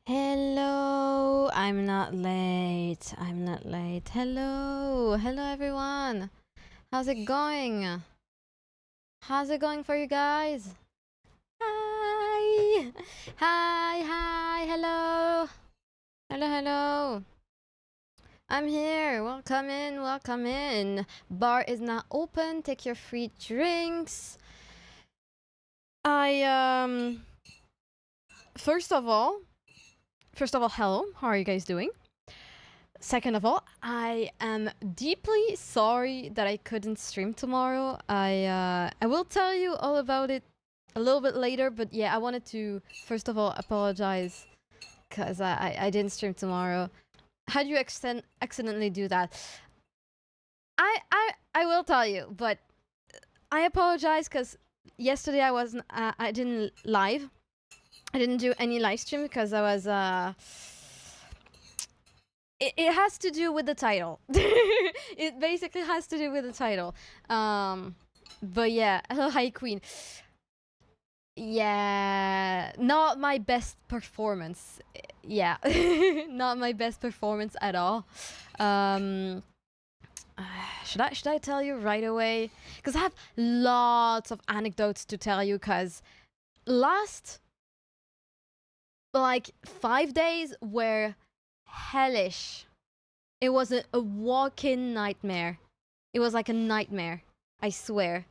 Hello, I'm not late. I'm not late. Hello. Hello, everyone. How's it going? How's it going for you guys? Hi. Hi. Hello. Hello. I'm here. Welcome in. Welcome in. Bar is now open. Take your free drinks. I first of all, hello. How are you guys doing? Second of all, I am deeply sorry that I couldn't stream tomorrow. I will tell you all about it a little bit later, but yeah, I wanted to first of all apologize because I didn't stream tomorrow. How do you accidentally do that? I will tell you, but I apologize because yesterday I didn't live. I didn't do any live stream because I was it has to do with the title. It basically has to do with the title. But yeah, hello, hi Queen. Yeah, not my best performance. Yeah, not my best performance at all. Um, should I tell you right away? Because I have lots of anecdotes to tell you. Because last like 5 days were hellish. It was a walk-in nightmare. It was like a nightmare. I swear.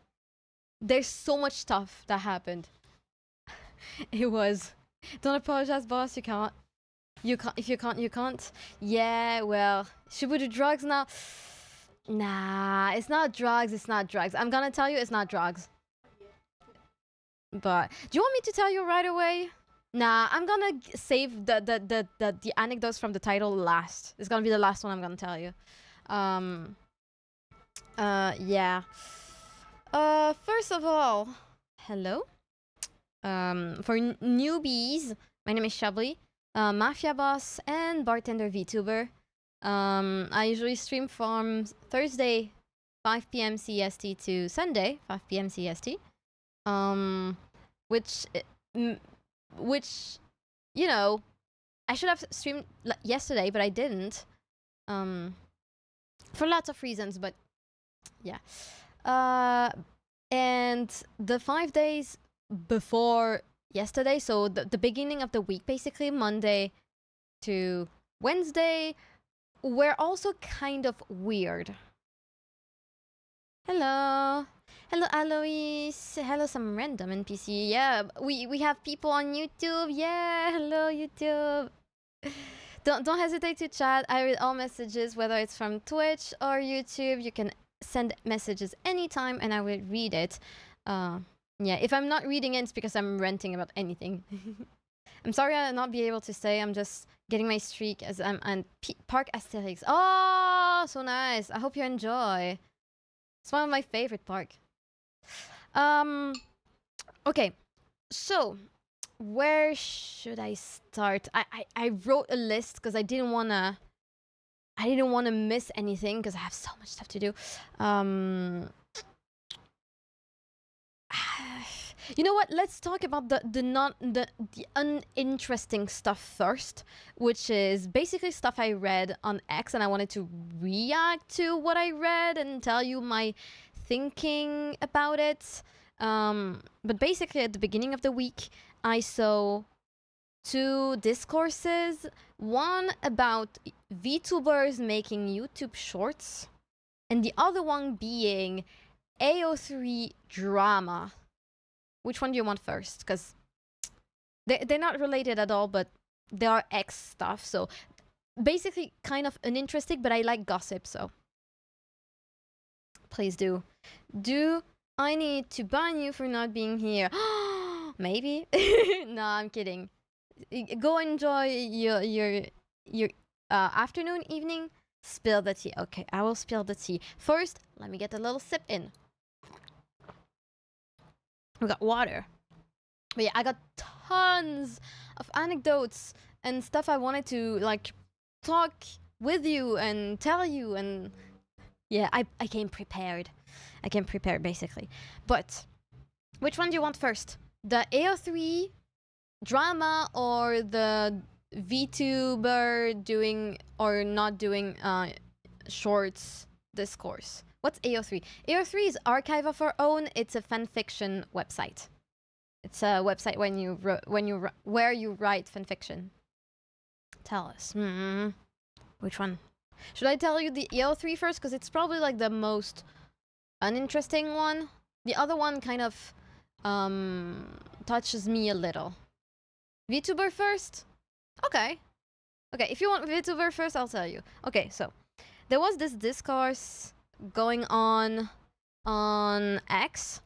There's so much stuff that happened. It was. Don't apologize, boss. You can't. You can't. If you can't, you can't. Yeah, well. Should we do drugs now? Nah, it's not drugs. It's not drugs. I'm gonna tell you it's not drugs. But do you want me to tell you right away? Nah, I'm gonna save the anecdotes from the title last. It's gonna be the last one I'm gonna tell you. Um. Yeah. First of all, hello. For newbies, my name is Shabli, Mafia Boss and Bartender VTuber. I usually stream from Thursday, 5 p.m. CST to Sunday, 5 p.m. CST. Which, which, you know, I should have streamed yesterday, but I didn't. For lots of reasons, but yeah. And the 5 days before yesterday, so the beginning of the week, basically Monday to Wednesday, were also kind of weird. Hello. Hello, Alois. Hello, some random NPC. Yeah, we have people on YouTube. Yeah, hello, YouTube. Don't hesitate to chat. I read all messages, whether it's from Twitch or YouTube. You can send messages anytime, and I will read it. Yeah, if I'm not reading it, it's because I'm ranting about anything. I'm sorry I'll not be able to stay. I'm just getting my streak as I'm on Park Asterix. Oh, so nice. I hope you enjoy. It's one of my favorite park. Okay, so where should I start? I wrote a list because I didn't wanna miss anything because I have so much stuff to do. You know what? Let's talk about the uninteresting stuff first, which is basically stuff I read on X, and I wanted to react to what I read and tell you my thinking about it. But basically, at the beginning of the week, I saw two discourses. One about VTubers making YouTube shorts, and the other one being AO3 drama. Which one do you want first? Because they're not related at all, but they are X stuff. So basically, kind of uninteresting, but I like gossip, so please do. Do I need to ban you for not being here? Maybe. No, I'm kidding. Go enjoy your afternoon, evening. Spill the tea. Okay, I will spill the tea. First, let me get a little sip in. We got water. But yeah, I got tons of anecdotes and stuff I wanted to like talk with you and tell you, and yeah, I came prepared. I came prepared basically. But which one do you want first? The AO3 drama or the VTuber doing or not doing shorts discourse. What's AO3? AO3 is Archive of Our Own. It's a fanfiction website. It's a website where you write fanfiction. Tell us. Which one? Should I tell you the AO3 first? Because it's probably like the most uninteresting one. The other one kind of touches me a little. VTuber first? Okay. Okay, if you want VTuber first, I'll tell you. Okay, so there was this discourse going on X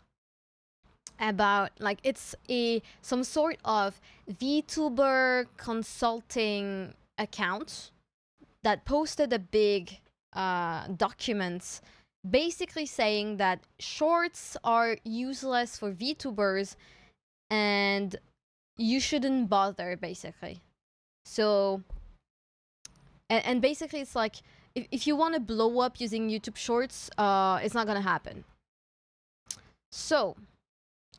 about like it's some sort of VTuber consulting account that posted a big document basically saying that shorts are useless for VTubers and you shouldn't bother, basically. So and basically it's like if you want to blow up using YouTube Shorts, it's not gonna happen. So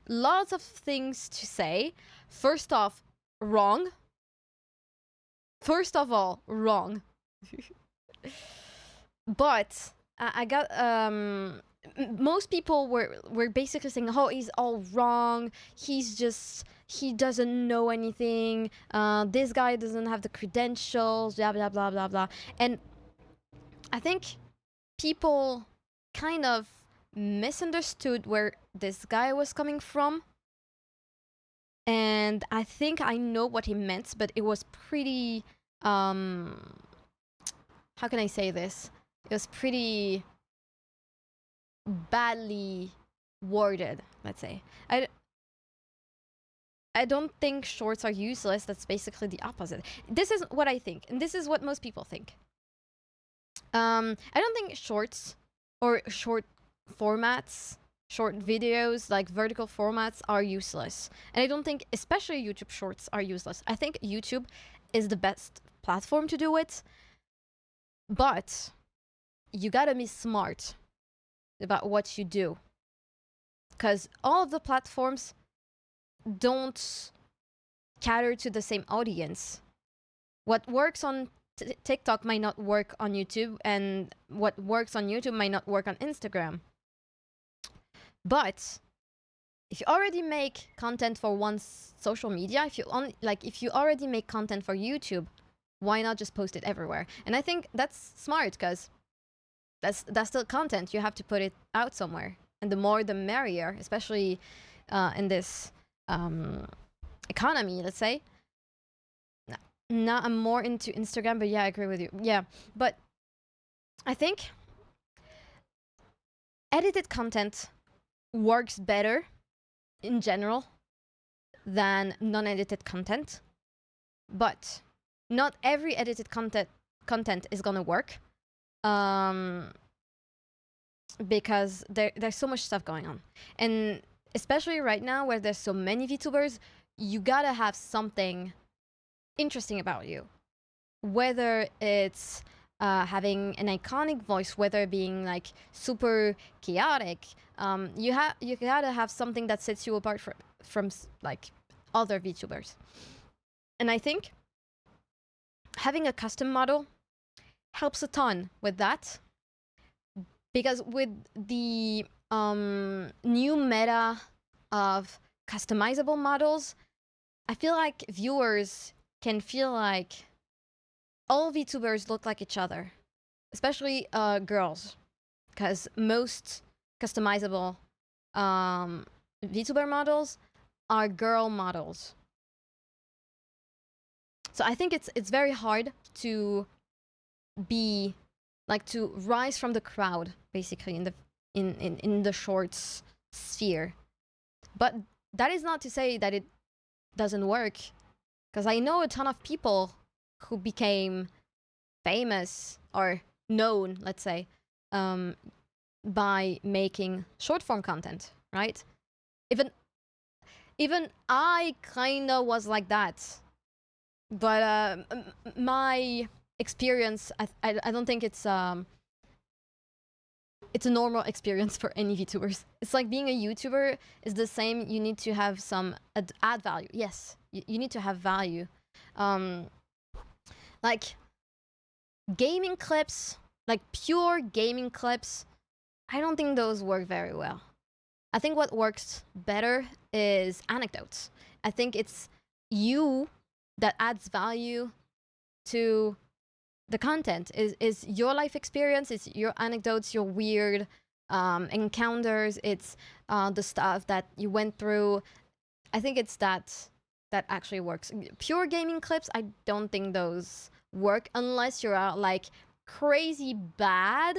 lots of things to say. First off, wrong. First of all, wrong. But I got most people were basically saying, oh, he's all wrong. He doesn't know anything. This guy doesn't have the credentials. Blah blah blah blah blah. And I think people kind of misunderstood where this guy was coming from. And I think I know what he meant, but it was pretty how can I say this? It was pretty badly worded, let's say. I don't think shorts are useless. That's basically the opposite. This is what I think, and this is what most people think. I don't think shorts or short formats, short videos, like vertical formats, are useless. And I don't think, especially YouTube Shorts, are useless. I think YouTube is the best platform to do it, but you gotta be smart about what you do. Because all of the platforms don't cater to the same audience. What works on TikTok might not work on YouTube, and what works on YouTube might not work on Instagram. But if you already make content for one social media, if you already make content for YouTube, why not just post it everywhere? And I think that's smart, because that's still content. You have to put it out somewhere, and the more the merrier, especially in this economy, let's say. Now I'm more into Instagram, but yeah, I agree with you. Yeah, but I think edited content works better in general than non-edited content, but not every edited content is gonna work, because there's so much stuff going on, and especially right now where there's so many VTubers, you gotta have something interesting about you, whether it's having an iconic voice, whether being like super chaotic. You gotta have something that sets you apart from like other VTubers. And I think having a custom model helps a ton with that, because with the new meta of customizable models, I feel like viewers can feel like all VTubers look like each other, especially girls, because most customizable VTuber models are girl models. So I think it's very hard to be like to rise from the crowd, basically in the shorts sphere. But that is not to say that it doesn't work, because I know a ton of people who became famous or known, let's say, by making short form content, right? Even I kind of was like that, but my experience, I don't think it's a normal experience for any VTubers. It's like being a YouTuber is the same. You need to have some add value. Yes, you need to have value. Like gaming clips, like pure gaming clips, I don't think those work very well. I think what works better is anecdotes. I think it's you that adds value to the content. Is your life experience, it's your anecdotes, your weird encounters, it's the stuff that you went through. I think it's that actually works. Pure gaming clips, I don't think those work unless you're like crazy bad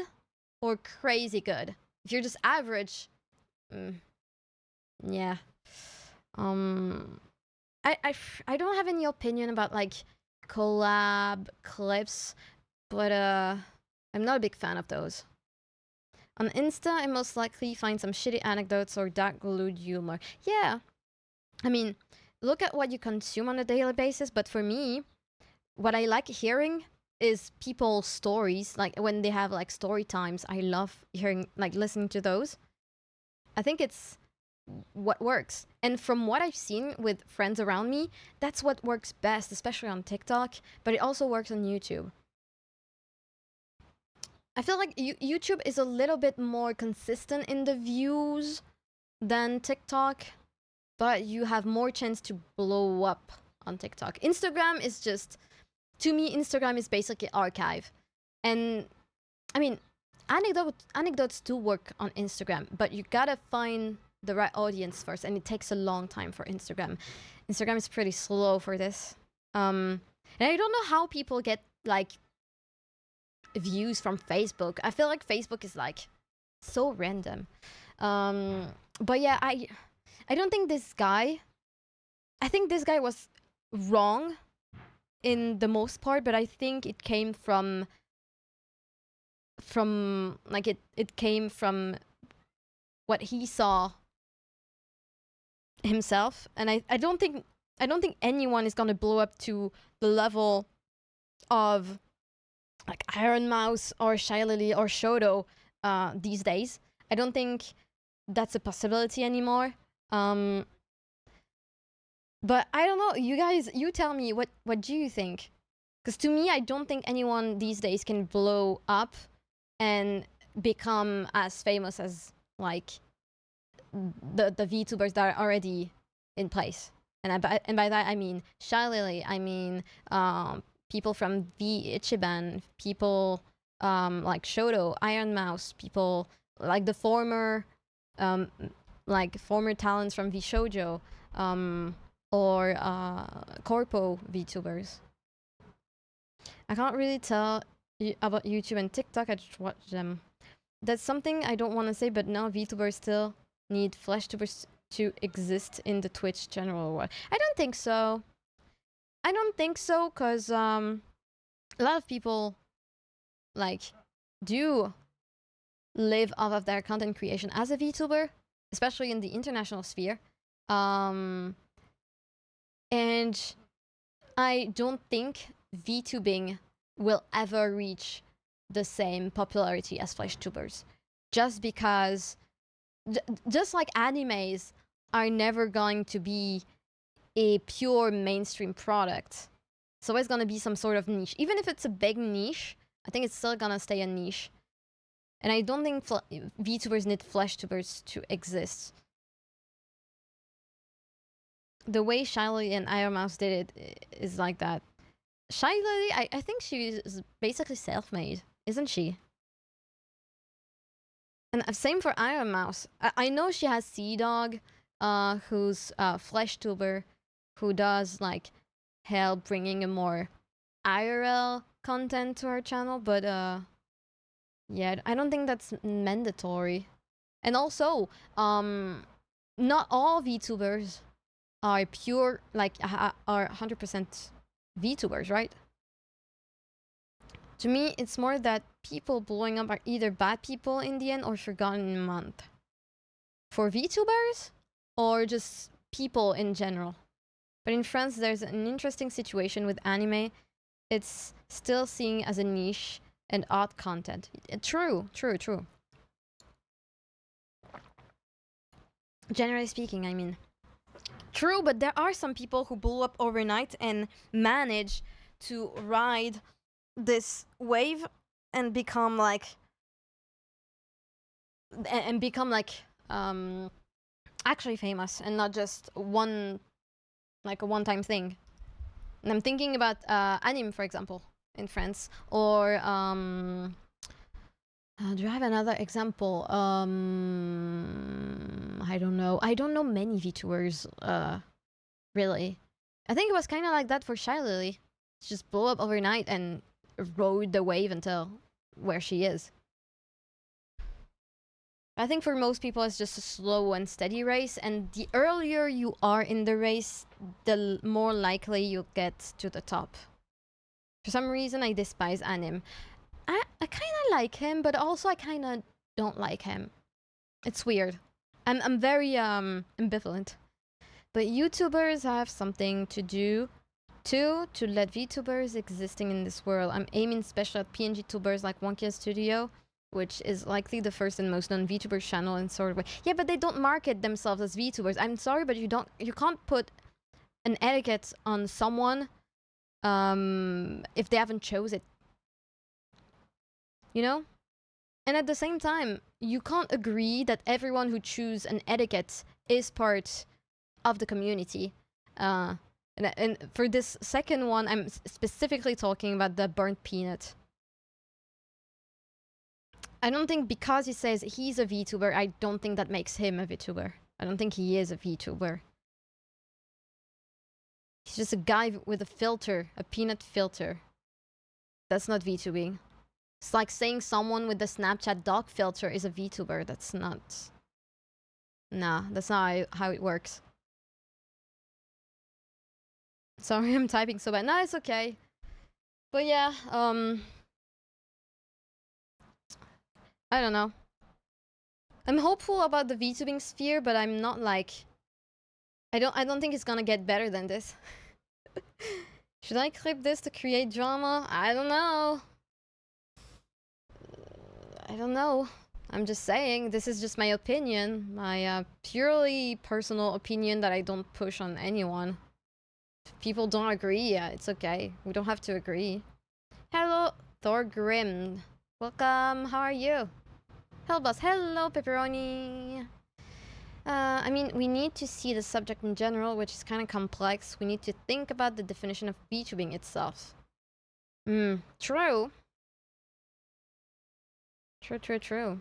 or crazy good. If you're just average, yeah. Um, I don't have any opinion about like collab clips, but I'm not a big fan of those. On Insta, I most likely find some shitty anecdotes or dark lewd humor. Yeah, I mean, look at what you consume on a daily basis. But for me, what I like hearing is people's stories. Like when they have like story times, I love hearing, like listening to those. I think it's what works. And from what I've seen with friends around me, that's what works best, especially on TikTok, but it also works on YouTube. I feel like YouTube is a little bit more consistent in the views than TikTok, but you have more chance to blow up on TikTok. Instagram is just, to me, Instagram is basically archive. And I mean, anecdotes do work on Instagram, but you gotta find the right audience first, and it takes a long time for Instagram. Instagram is pretty slow for this. And I don't know how people get like views from Facebook. I feel like Facebook is like so random. But yeah, I don't think this guy. I think this guy was wrong in the most part, but I think it came from like it came from what he saw himself, and I don't think anyone is gonna blow up to the level of like Iron Mouse or Shy Lily or Shoto these days. I don't think that's a possibility anymore. But I don't know. You guys, you tell me what do you think? Because to me, I don't think anyone these days can blow up and become as famous as like the VTubers that are already in place. And by that I mean Shy Lily, I mean people from the Ichiban, people like Shoto, Iron Mouse, people like the former talents from V Shoujo, or corpo VTubers. I can't really tell about YouTube and TikTok. I just watch them. That's something I don't want to say, but now VTubers still need flash tubers to exist in the Twitch general world. I don't think so. I don't think so, because a lot of people like do live off of their content creation as a VTuber, especially in the international sphere. And I don't think VTubing will ever reach the same popularity as FlashTubers, just because just like animes are never going to be a pure mainstream product. It's always going to be some sort of niche. Even if it's a big niche, I think it's still going to stay a niche. And I don't think VTubers need FlashTubers to exist. The way Shy Lily and Iron Mouse did it is like that. Shy Lily, I think she's basically self-made, isn't she? And same for Iron Mouse. I know she has Sea Dog, who's a FlashTuber, who does like help bringing a more IRL content to her channel, but yeah, I don't think that's mandatory. And also, not all VTubers are pure, like, are 100% VTubers, right? To me, it's more that people blowing up are either bad people in the end or forgotten in a month. For VTubers, or just people in general. But in France, there's an interesting situation with anime. It's still seen as a niche and odd content. True. Generally speaking, I mean. True, but there are some people who blew up overnight and manage to ride this wave and become like actually famous and not just a one-time thing. And I'm thinking about anime, for example, in France, or do I have another example? I don't know. I don't know many VTubers, really. I think it was kind of like that for Shy Lily. She just blew up overnight and rode the wave until where she is. I think for most people it's just a slow and steady race, and the earlier you are in the race, the more likely you'll get to the top. For some reason, I despise Anim. I kind of like him, but also I kind of don't like him. It's weird. I'm very ambivalent. But YouTubers have something to do too to let VTubers existing in this world. I'm aiming special at PNG tubers like Wonkia Studio, which is likely the first and most known VTuber channel in sort of way. Yeah, but they don't market themselves as VTubers. I'm sorry, but you can't put an etiquette on someone if they haven't chose it. You know? And at the same time, you can't agree that everyone who chooses an etiquette is part of the community. And for this second one, I'm specifically talking about the burnt peanut. I don't think because he says he's a VTuber, I don't think that makes him a VTuber. I don't think he is a VTuber. He's just a guy with a filter, a peanut filter. That's not VTubing. It's like saying someone with the Snapchat dog filter is a VTuber. That's not... Nah, that's not how it works. Sorry, I'm typing so bad. No, it's okay. But yeah, I don't know. I'm hopeful about the VTubing sphere, but I'm not like... I don't think it's gonna get better than this. Should I clip this to create drama? I don't know. I don't know. I'm just saying, this is just my opinion. My purely personal opinion that I don't push on anyone. If people don't agree, yeah, it's okay. We don't have to agree. Hello, Thorgrim. Welcome, how are you? Hello, boss. Hello, Pepperoni. I mean, we need to see the subject in general, which is kind of complex. We need to think about the definition of VTubing itself. True. True.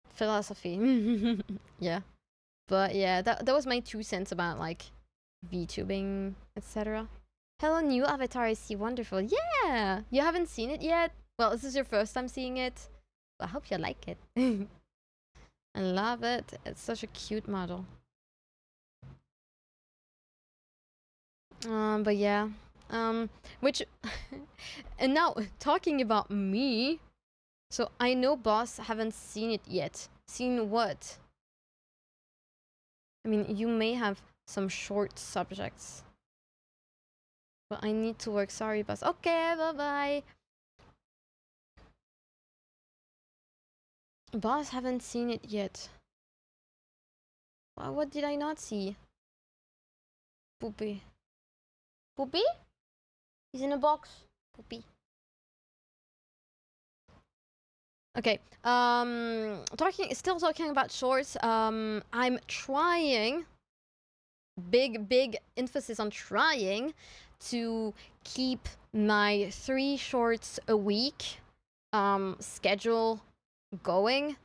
Philosophy. Yeah. But yeah, that was my 2 cents about, like, VTubing, etc. Hello, new avatar, I see. Wonderful. Yeah! You haven't seen it yet? Well, this is your first time seeing it. I hope you like it. I love it. It's such a cute model. But yeah. Which... And now, talking about me... So, I know boss haven't seen it yet. Seen what? I mean, you may have some short subjects. But I need to work. Sorry, boss. Okay, bye-bye. Boss haven't seen it yet. What did I not see? Poopy. Poopy? He's in a box. Poopy. Okay. Still talking about shorts. I'm trying. Big emphasis on trying to keep my 3 shorts a week schedule going.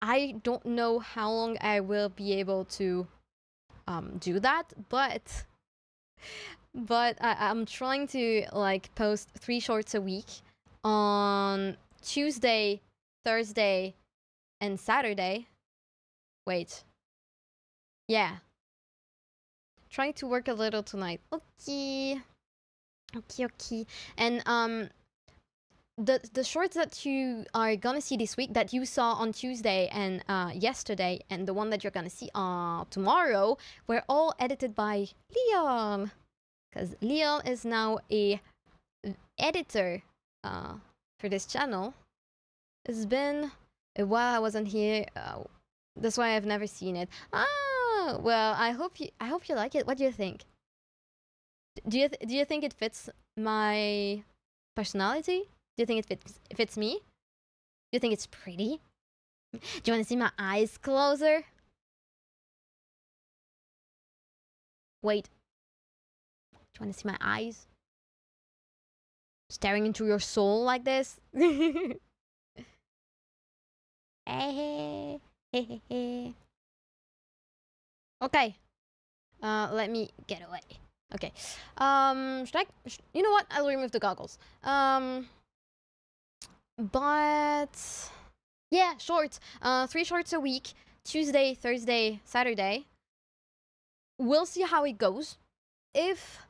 I don't know how long I will be able to do that, but I'm trying to like post 3 shorts a week on Tuesday, Thursday, and Saturday. Wait. Yeah. Trying to work a little tonight. Okay. And the shorts that you are gonna see this week, that you saw on Tuesday and yesterday, and the one that you're gonna see tomorrow, were all edited by Leon. Because Leon is now a editor for this channel. It's been a while I wasn't here. That's why I've never seen it. Ah, well, I hope you like it. What do you think? Do you think it fits my personality? Do you think it fits me? Do you think it's pretty? Do you want to see my eyes closer? Wait. Do you want to see my eyes? Staring into your soul like this? Okay. Let me get away. Okay. You know what? I'll remove the goggles. But yeah, shorts. 3 shorts a week. Tuesday, Thursday, Saturday. We'll see how it goes. If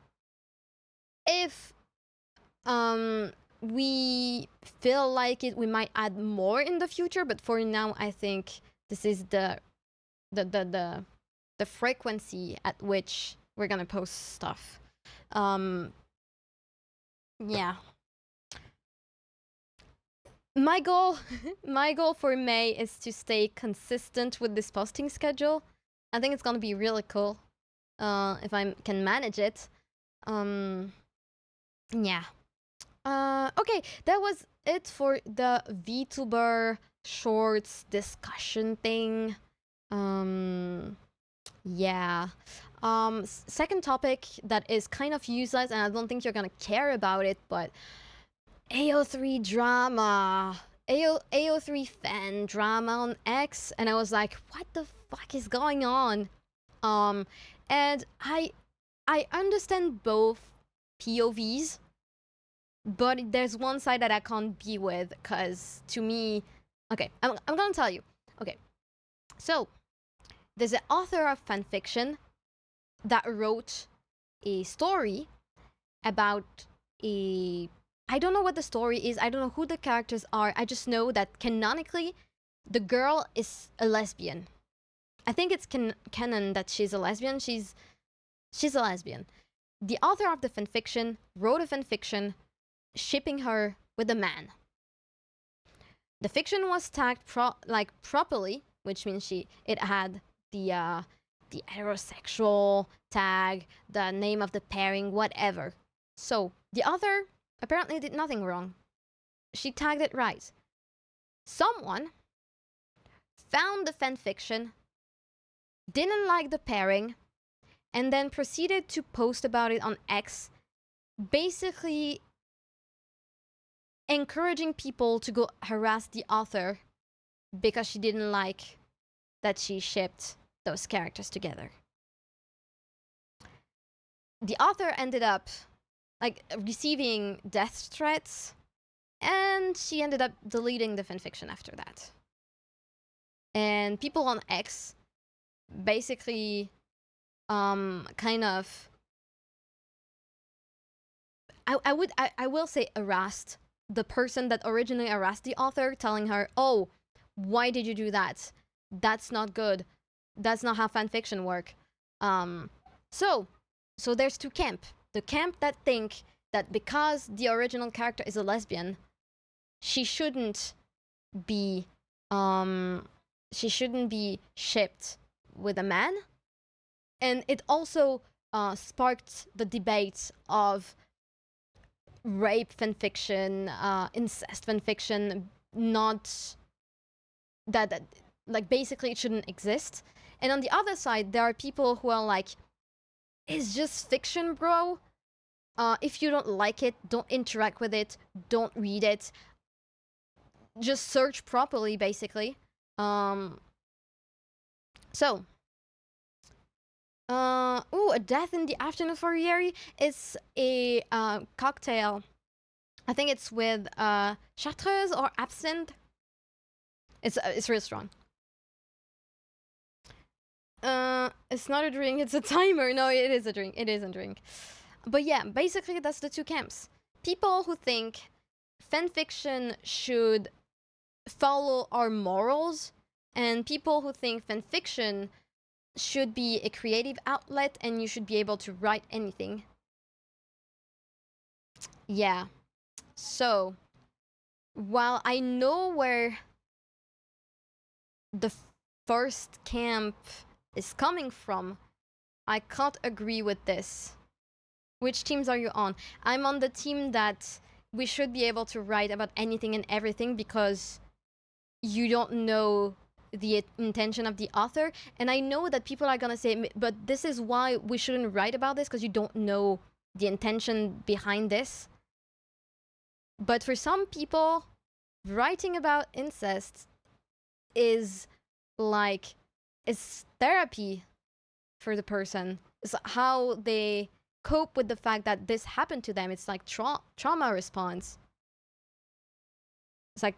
we feel like it, we might add more in the future. But for now, I think this is the frequency at which we're gonna post stuff. Yeah. My goal for May is to stay consistent with this posting schedule. I think it's gonna be really cool if I can manage it. Yeah. Okay, that was it for the VTuber shorts discussion thing. Yeah. Second topic that is kind of useless, and I don't think you're gonna care about it, but AO3 drama. AO3 fan drama on X, and I was like, what the fuck is going on? And I understand both POVs, but there's one side that I can't be with, because to me, okay, I'm gonna tell you. Okay, so there's an author of fanfiction that wrote a story about I don't know what the story is, I don't know who the characters are, I just know that canonically, the girl is a lesbian. I think it's canon that she's a lesbian, she's a lesbian. The author of the fanfiction wrote a fanfiction shipping her with a man. The fiction was tagged properly, which means it had the heterosexual tag, the name of the pairing, whatever. So the author apparently did nothing wrong. She tagged it right. Someone found the fanfiction, didn't like the pairing, and then proceeded to post about it on X, basically encouraging people to go harass the author because she didn't like that she shipped those characters together. The author ended up receiving death threats, and she ended up deleting the fanfiction after that. And people on X basically kind of I will say harassed the person that originally harassed the author, telling her, oh, why did you do that? That's not good. That's not how fanfiction work. So there's two camps. The camp that think that because the original character is a lesbian, she shouldn't be shipped with a man. And it also sparked the debate of rape fanfiction, incest fanfiction, not that like basically it shouldn't exist. And on the other side, there are people who are like, it's just fiction, bro. If you don't like it, don't interact with it, don't read it. Just search properly, basically. So, a death in the afternoon for Yeri. It's a cocktail. I think it's with chartreuse or absinthe. It's real strong. It's not a drink, it's a timer. No, it is a drink. It is a drink. But yeah, basically that's the two camps. People who think fanfiction should follow our morals, and people who think fanfiction should be a creative outlet and you should be able to write anything. Yeah. So, while I know where the first camp is coming from, I can't agree with this Which teams are you on? I'm on the team that we should be able to write about anything and everything because you don't know the intention of the author. And I know that people are gonna say, but this is why we shouldn't write about this, because you don't know the intention behind this. But for some people, writing about incest is like, it's therapy for the person. It's how they cope with the fact that this happened to them. It's like trauma response. It's like,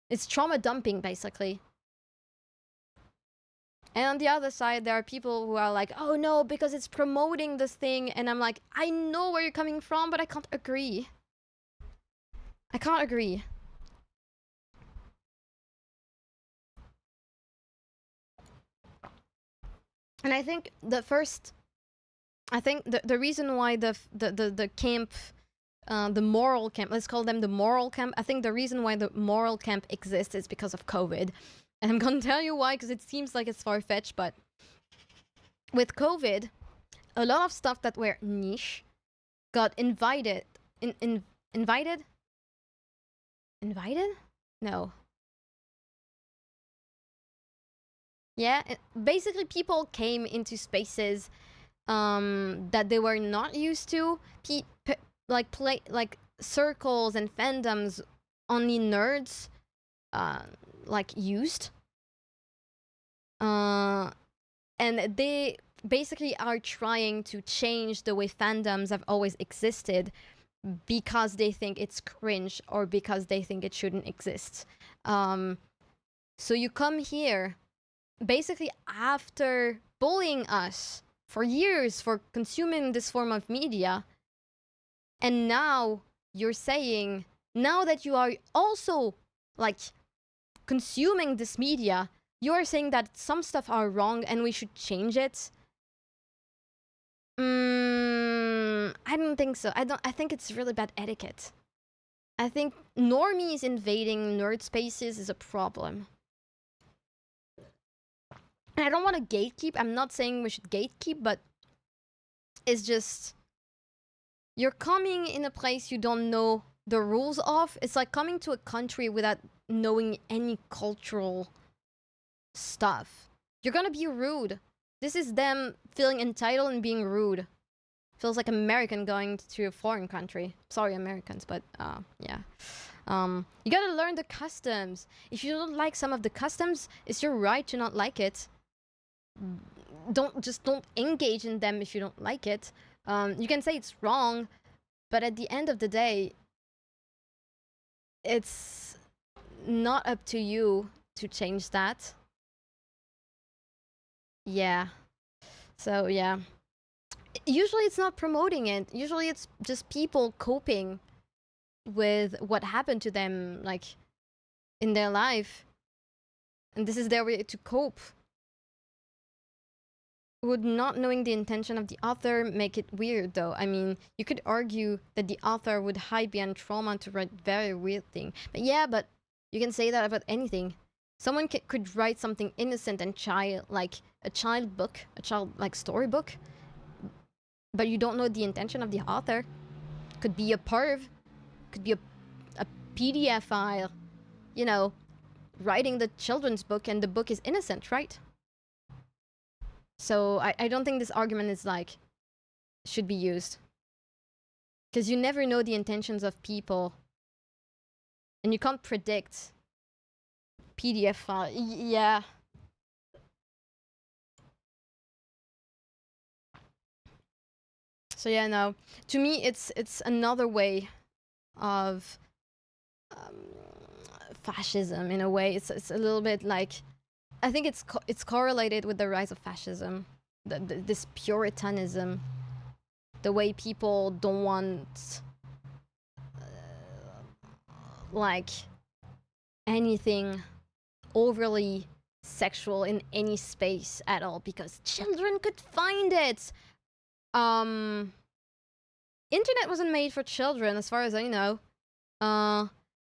it's trauma dumping, basically. And on the other side, there are people who are like, oh no, because it's promoting this thing. And I'm like, I know where you're coming from, but I can't agree. I can't agree. And I think the reason why the camp, the moral camp, let's call them the moral camp. I think the reason why the moral camp exists is because of COVID. And I'm gonna tell you why, because it seems like it's far-fetched, but with COVID, a lot of stuff that were niche got invited. Invited? Invited? No. Yeah, basically people came into spaces that they were not used to. Like circles and fandoms only nerds like used. And they basically are trying to change the way fandoms have always existed because they think it's cringe or because they think it shouldn't exist. So you come here basically after bullying us for years for consuming this form of media, and now you're saying, now that you are also like consuming this media, you are saying that some stuff are wrong and we should change it. I don't think so. I think it's really bad etiquette. I think normies invading nerd spaces is a problem. And I don't want to gatekeep. I'm not saying we should gatekeep, but it's just, you're coming in a place you don't know the rules of. It's like coming to a country without knowing any cultural stuff. You're gonna be rude. This is them feeling entitled and being rude. Feels like American going to a foreign country. Sorry, Americans, but yeah. You gotta learn the customs. If you don't like some of the customs, it's your right to not like it. Don't engage in them if you don't like it. You can say it's wrong, but at the end of the day, it's not up to you to change that. Yeah. So yeah. Usually it's not promoting it. Usually it's just people coping with what happened to them, like, in their life. And this is their way to cope. Would not knowing the intention of the author make it weird, though? I mean, you could argue that the author would hide behind trauma to write very weird thing. But yeah, but you can say that about anything. Someone could write something innocent and like a child book, a child like storybook, but you don't know the intention of the author. Could be a perv, could be a PDF file, you know, writing the children's book, and the book is innocent, right? So I don't think this argument is like, should be used. Because you never know the intentions of people. And you can't predict PDF file. Yeah. So yeah, no. To me, it's another way of fascism in a way. It's a little bit like, I think it's correlated with the rise of fascism, this puritanism, the way people don't want like anything overly sexual in any space at all, because children could find it. Internet wasn't made for children, as far as I know. And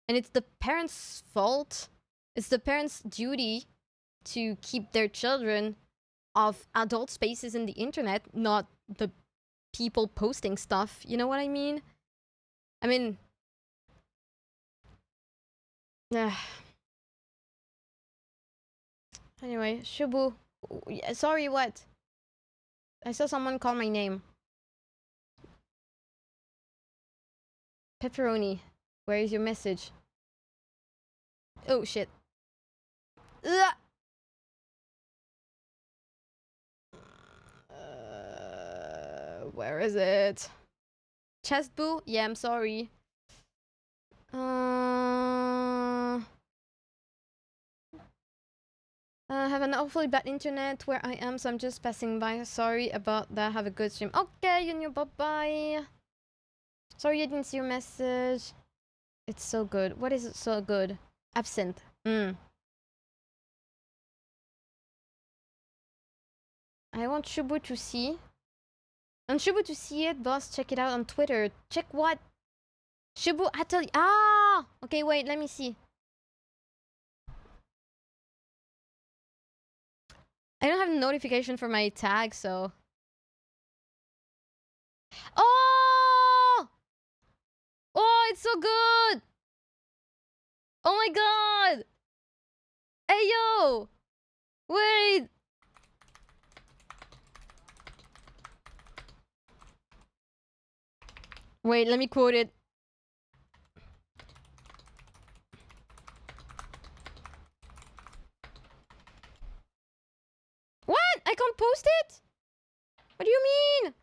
it's the parents' fault. It's the parents' duty to keep their children off adult spaces in the internet, not the people posting stuff. You know what I mean? I mean, anyway, Shubu. Sorry, what? I saw someone call my name. Pepperoni, where is your message? Oh shit. Ugh. Where is it? Chest boo? Yeah, I'm sorry. I have an awfully bad internet where I am, so I'm just passing by. Sorry about that. Have a good stream. Okay, you bye-bye. Sorry I didn't see your message. It's so good. What is it so good? Absinthe. I want Shubu to see. And Shubu to see it, boss. Check it out on Twitter. Check what? Shubu Atelier. Ah! Okay, wait, let me see. I don't have a notification for my tag, so... Oh! Oh, it's so good! Oh my god! Hey, yo! Wait! Wait, let me quote it. What? I can't post it? What do you mean?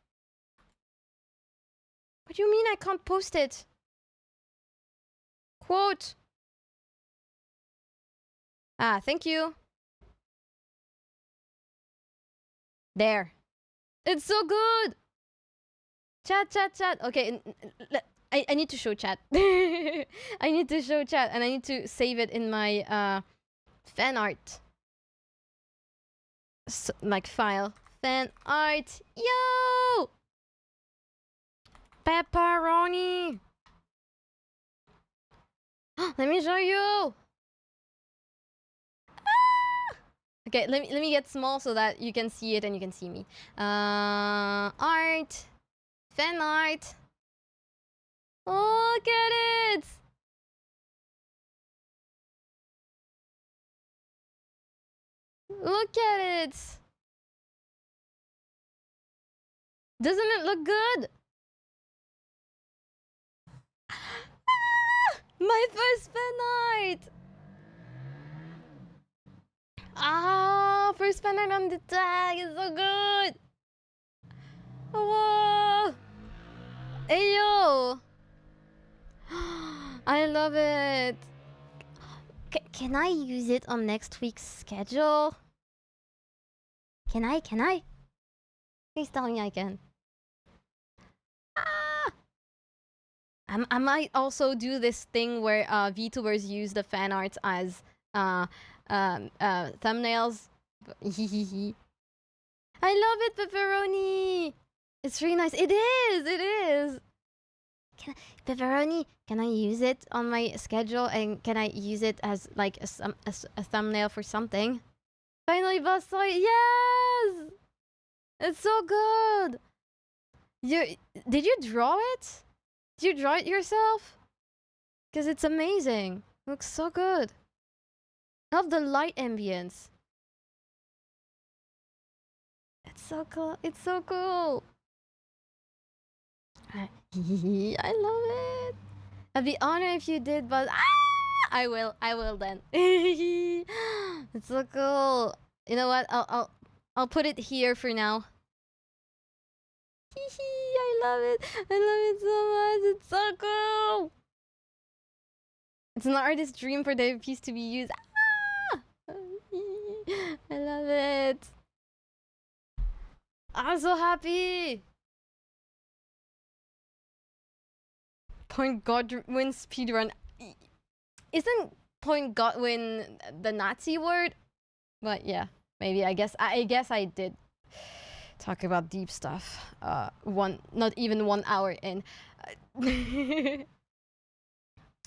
What do you mean I can't post it? Quote. Ah, thank you. There. It's so good. Chat, chat, chat. Okay, I need to show chat. I need to show chat, and I need to save it in my fan art. Like file. Fan art. Yo! Pepperoni! Let me show you! Ah! Okay, let me get small so that you can see it and you can see me. Art. Fan art. Oh, look at it! Look at it! Doesn't it look good? My first fan art! Ah, first fan art on the tag is so good! Whoa! Ayo! I love it! Can I use it on next week's schedule? Can I? Please tell me I can. Ah! I might also do this thing where VTubers use the fan arts as thumbnails. I love it, Pepperoni! It's really nice. It is! Pepperoni, can I use it on my schedule? And can I use it as like a thumbnail for something? Finally, boss saw it. Yes! It's so good! Did you draw it? Did you draw it yourself? Because it's amazing. It looks so good. I love the light ambience. It's so cool. It's so cool. I love it. I'd be honored if you did, but I will then. It's so cool. You know what? I'll put it here for now. I love it. I love it so much. It's so cool. It's an artist's dream for the piece to be used. I love it. I'm so happy. Point Godwin speedrun. Isn't Point Godwin the Nazi word? But yeah, maybe I guess I did talk about deep stuff. Not even 1 hour in.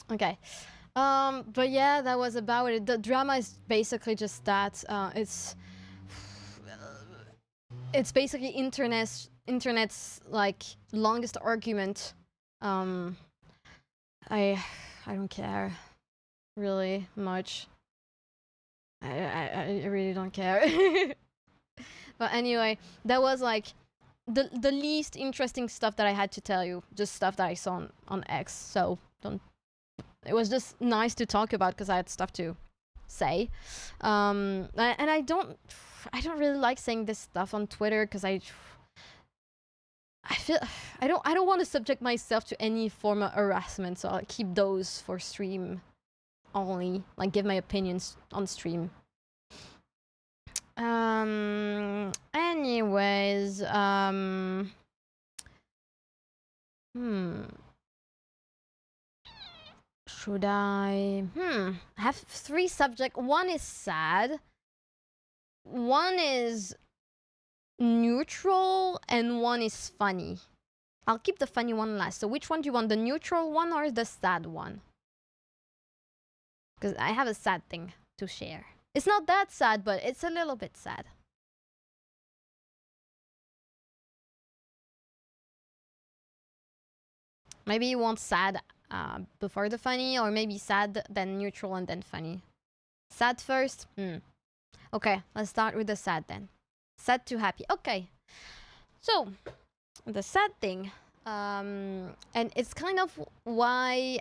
Okay. But yeah, that was about it. The drama is basically just that. It's basically internet's like longest argument. Um, I don't care really much. I really don't care. But anyway, that was like the least interesting stuff that I had to tell you. Just stuff that I saw on X. So don't. It was just nice to talk about because I had stuff to say. And I don't really like saying this stuff on Twitter because I feel I don't want to subject myself to any form of harassment, so I'll keep those for stream only. Like give my opinions on stream. Anyways, should I? I have 3 subjects. One is sad. One is neutral, and one is funny. I'll keep the funny one last. So which one do you want? The neutral one or the sad one? Because I have a sad thing to share. It's not that sad, but it's a little bit sad. Maybe you want sad before the funny, or maybe sad, then neutral, and then funny. Sad first? Okay, let's start with the sad then. Sad to happy. Okay. So, the sad thing, and it's kind of why...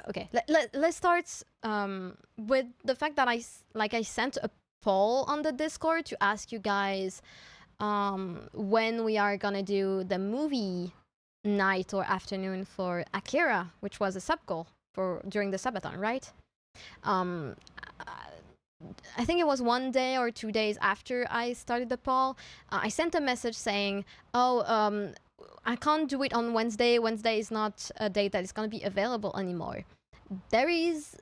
okay, let's start with the fact that I sent a poll on the Discord to ask you guys when we are gonna do the movie night or afternoon for Akira, which was a sub goal for during the subathon, right? I think it was 1 day or 2 days after I started the poll. I sent a message saying, "Oh, I can't do it on Wednesday. Wednesday is not a date that is going to be available anymore." There is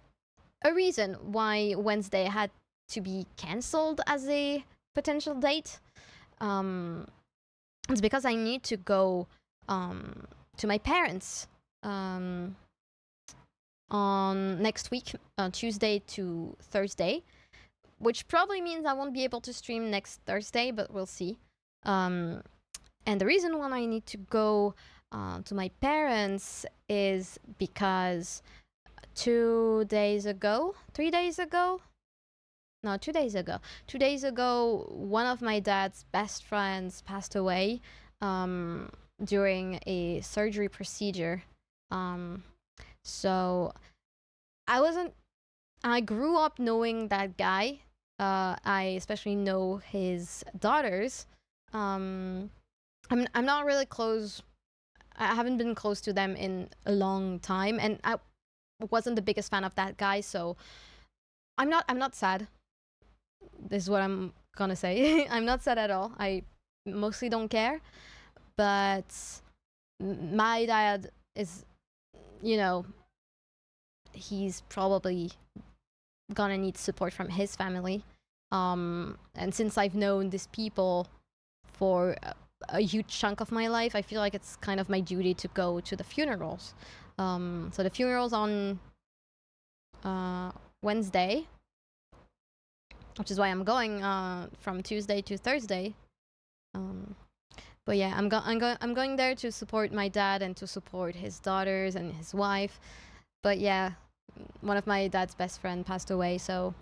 a reason why Wednesday had to be cancelled as a potential date. It's because I need to go to my parents on next week, Tuesday to Thursday, which probably means I won't be able to stream next Thursday, but we'll see. And the reason why I need to go to my parents is because 2 days ago, 3 days ago? No, 2 days ago. 2 days ago, one of my dad's best friends passed away during a surgery procedure. So I grew up knowing that guy. I especially know his daughters. I'm not really close. I haven't been close to them in a long time, and I wasn't the biggest fan of that guy. So I'm not sad. This is what I'm gonna say. I'm not sad at all. I mostly don't care. But my dad is, he's probably gonna need support from his family. And since I've known these people for a huge chunk of my life, I feel like it's kind of my duty to go to the funerals. So the funeral's on Wednesday, which is why I'm going from Tuesday to Thursday. But yeah, I'm going there to support my dad and to support his daughters and his wife. But yeah, one of my dad's best friend passed away, so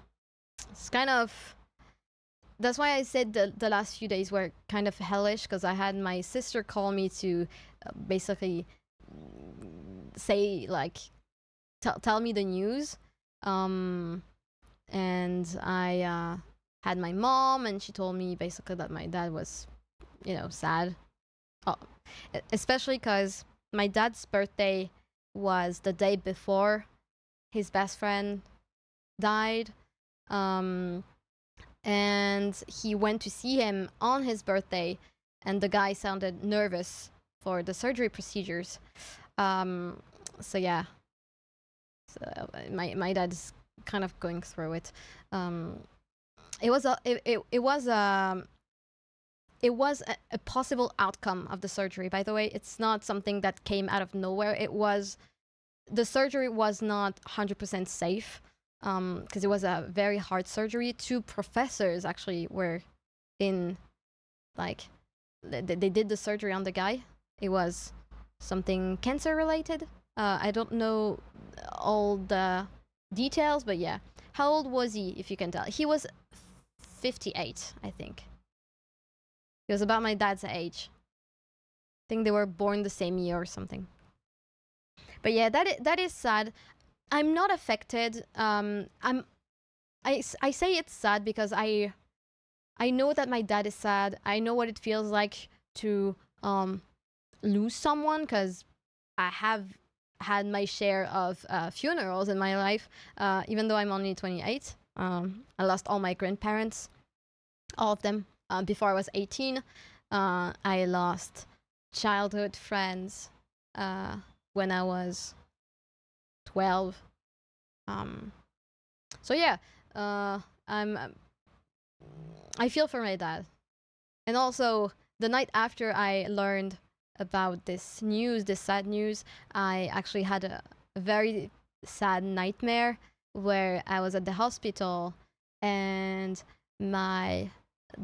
it's kind of... That's why I said the last few days were kind of hellish, because I had my sister call me to basically say, like, tell me the news. And I had my mom, and she told me basically that my dad was, sad. Oh, especially because my dad's birthday was the day before his best friend died. And he went to see him on his birthday, and the guy sounded nervous for the surgery procedures. So yeah. So my dad's kind of going through it. It was a possible outcome of the surgery. By the way, it's not something that came out of nowhere. The surgery was not 100% safe, because it was a very hard surgery. 2 professors actually were in, like, they did the surgery on the guy. It was something cancer related. I don't know all the details, but yeah. How old was he, if you can tell? He was 58, I think. He was about my dad's age. I think they were born the same year or something. But yeah, that is sad. I'm not affected. I say it's sad because I know that my dad is sad. I know what it feels like to lose someone, because I have had my share of funerals in my life. Even though I'm only 28, I lost all my grandparents, all of them, before I was 18. I lost childhood friends when I was 12. So yeah, I feel for my dad. And also, the night after I learned about this news, this sad news, I actually had a very sad nightmare where I was at the hospital and my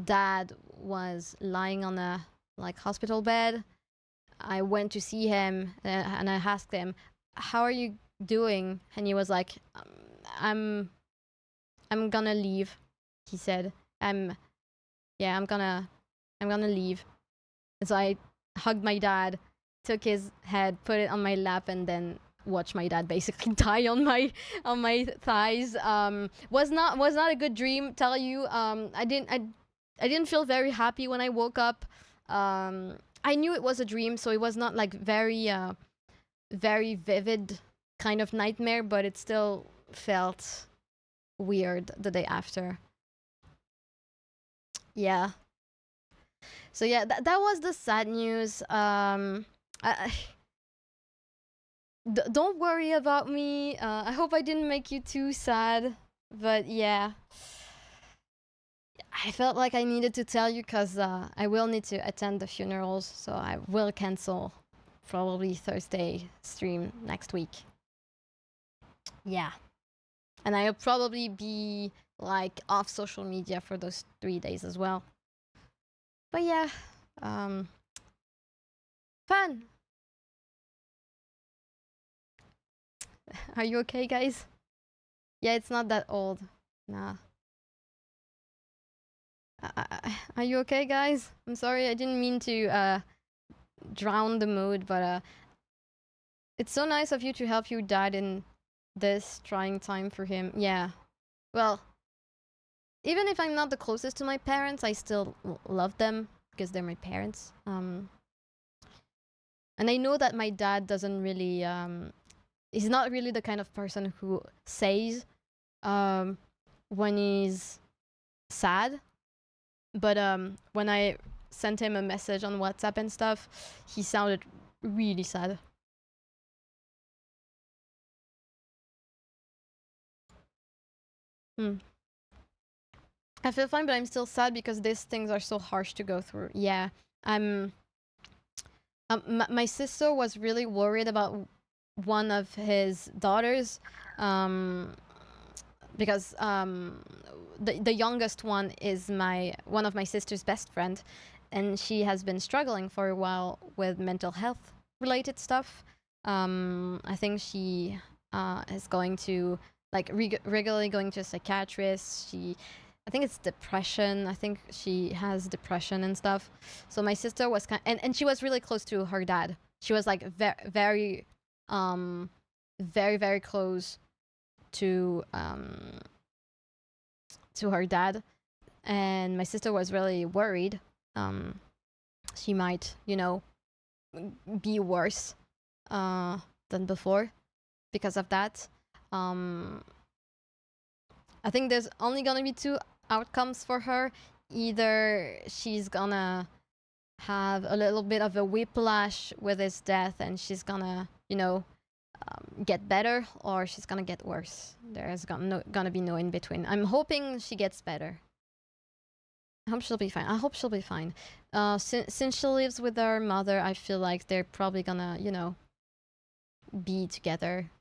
dad was lying on a hospital bed. I went to see him and I asked him, "How are you doing?" And he was like, "I'm gonna leave," he said. I'm gonna leave." And so I hugged my dad, took his head, put it on my lap, and then watched my dad basically die on my thighs. Was not a good dream, tell you. I didn't feel very happy when I woke up. I knew it was a dream, so it was not like very vivid kind of nightmare, but it still felt weird the day after. Yeah. So yeah, that was the sad news. Don't worry about me. I hope I didn't make you too sad. But yeah, I felt like I needed to tell you because I will need to attend the funerals. So I will cancel probably Thursday stream next week. Yeah. And I'll probably be off social media for those 3 days as well. But yeah, fun. Are you okay, guys? Yeah, it's not that old. Nah. Are you okay, guys? I'm sorry, I didn't mean to drown the mood, but it's so nice of you to help your dad in this trying time for him. Yeah. Well, even if I'm not the closest to my parents, I still love them because they're my parents. And I know that my dad doesn't really he's not really the kind of person who says when he's sad. But when I sent him a message on WhatsApp and stuff, he sounded really sad. I feel fine, but I'm still sad because these things are so harsh to go through. Yeah, I'm. My sister was really worried about one of his daughters, because the youngest one is one of my sister's best friend, and she has been struggling for a while with mental health related stuff. I think she is going to regularly going to a psychiatrist. I think it's depression. I think she has depression and stuff. So my sister was and she was really close to her dad. She was very very close to her dad, and my sister was really worried she might be worse than before because of that. I think there's only gonna be two outcomes for her. Either she's gonna have a little bit of a whiplash with his death and she's gonna get better, or she's gonna get worse. There's gonna be no in between. I'm hoping she gets better. I hope she'll be fine. Since she lives with her mother, I feel like they're probably gonna be together.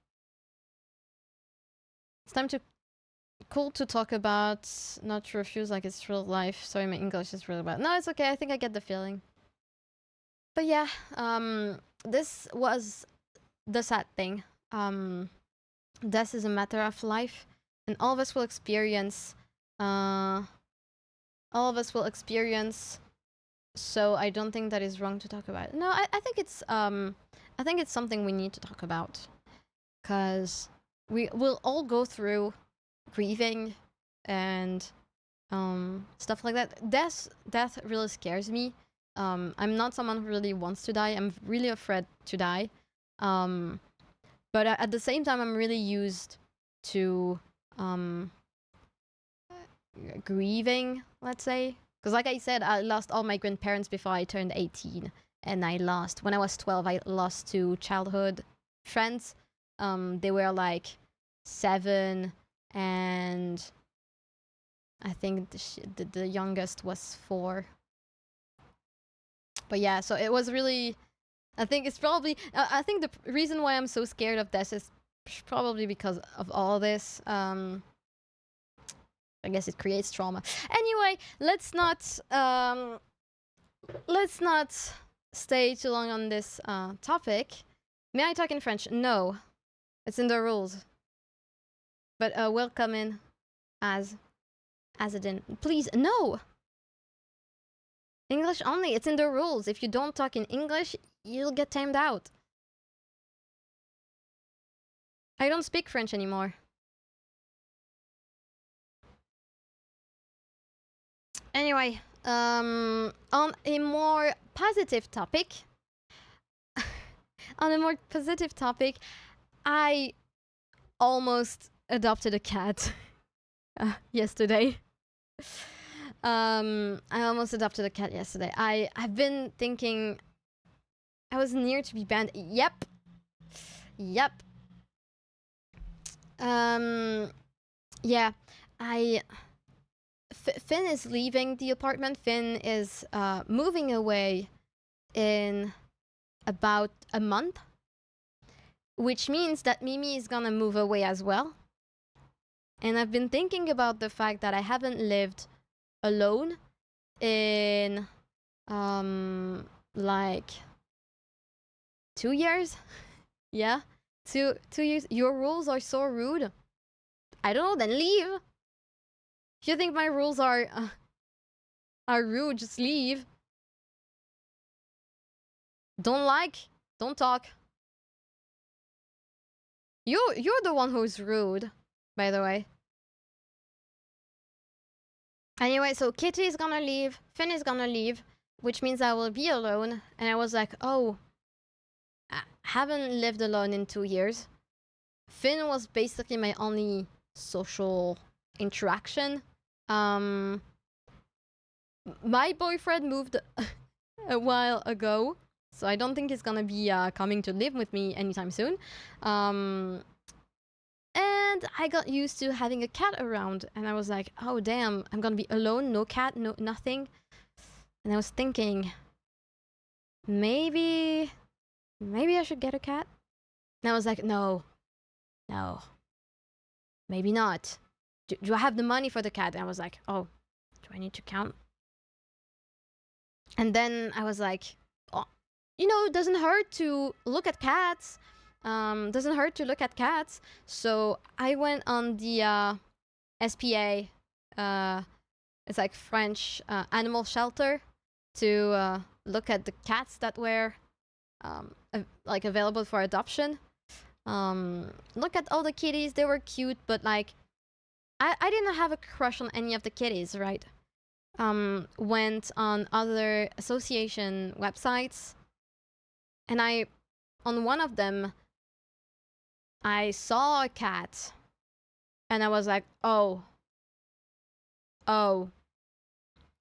It's time to cool to talk about, not to refuse like it's real life. Sorry, my English is really bad. No, it's okay. I think I get the feeling. But yeah, this was the sad thing. Death is a matter of life, and all of us will experience. All of us will experience. So I don't think that is wrong to talk about. No, I think it's something we need to talk about, because we will all go through grieving and stuff like that. Death really scares me. I'm not someone who really wants to die. I'm really afraid to die. But at the same time, I'm really used to grieving, let's say. Because like I said, I lost all my grandparents before I turned 18. And when I was 12, I lost two childhood friends. They were like 7, and I think the youngest was 4. But yeah, so it was really... I think it's probably... I think the reason why I'm so scared of this is probably because of all this. I guess it creates trauma. Anyway, let's not stay too long on this topic. May I talk in French? No. It's in the rules. But will come in as it in. Please, no! English only. It's in the rules. If you don't talk in English, you'll get timed out. I don't speak French anymore. Anyway, on a more positive topic, I almost adopted a cat yesterday. I almost adopted a cat yesterday. I've been thinking I was near to be banned. Yep. Yeah. Finn is leaving the apartment. Finn is moving away in about a month, which means that Mimi is gonna move away as well. And I've been thinking about the fact that I haven't lived alone in like 2 years. Yeah, 2 years. Your rules are so rude. I don't know, then leave. If you think my rules are rude, just leave. Don't talk. You're the one who's rude, by the way. Anyway, so Kitty is gonna leave, Finn is gonna leave, which means I will be alone. And I was like, oh, I haven't lived alone in 2 years. Finn was basically my only social interaction. My boyfriend moved a while ago, so I don't think he's gonna be coming to live with me anytime soon. And I got used to having a cat around, and I was like, oh damn, I'm gonna be alone, no cat, no nothing. And I was thinking, maybe I should get a cat. And I was like, no, maybe not. Do I have the money for the cat? And I was like, oh, do I need to count? And then I was like, oh, it doesn't hurt to look at cats. So I went on the SPA. It's like French animal shelter to look at the cats that were like available for adoption. Look at all the kitties. They were cute, but like I didn't have a crush on any of the kitties, right? Went on other association websites, and on one of them, I saw a cat, and I was like, oh,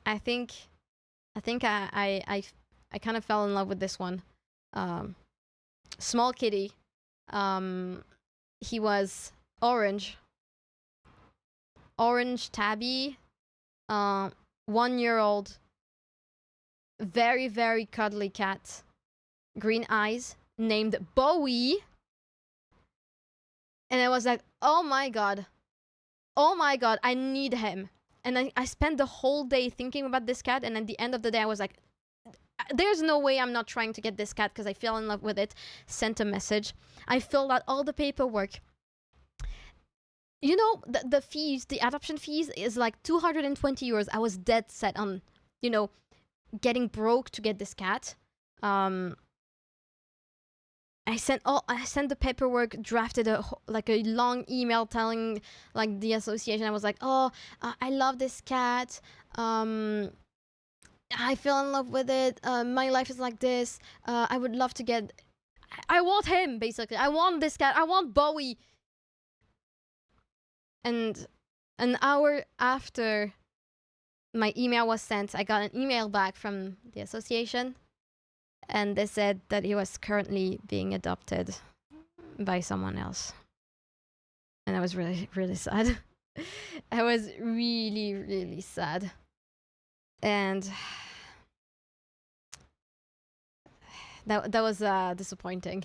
I think I kind of fell in love with this one. Small kitty. He was orange tabby, 1-year-old, very, very cuddly cat, green eyes, named Bowie. And I was like, oh my god, I need him. And I spent the whole day thinking about this cat, and at the end of the day I was like, there's no way I'm not trying to get this cat because I fell in love with it. Sent a message. I filled out all the paperwork. You know, the fees, the adoption fees is like 220 euros. I was dead set on, you know, getting broke to get this cat. I sent the paperwork, drafted a long email telling like the association. I was like, oh, I love this cat. I fell in love with it. My life is like this. I would love to get. I want him, basically. I want this cat. I want Bowie. And an hour after my email was sent, I got an email back from the association, and they said that he was currently being adopted by someone else. And I was really, really sad. I was really, really sad. And that was disappointing.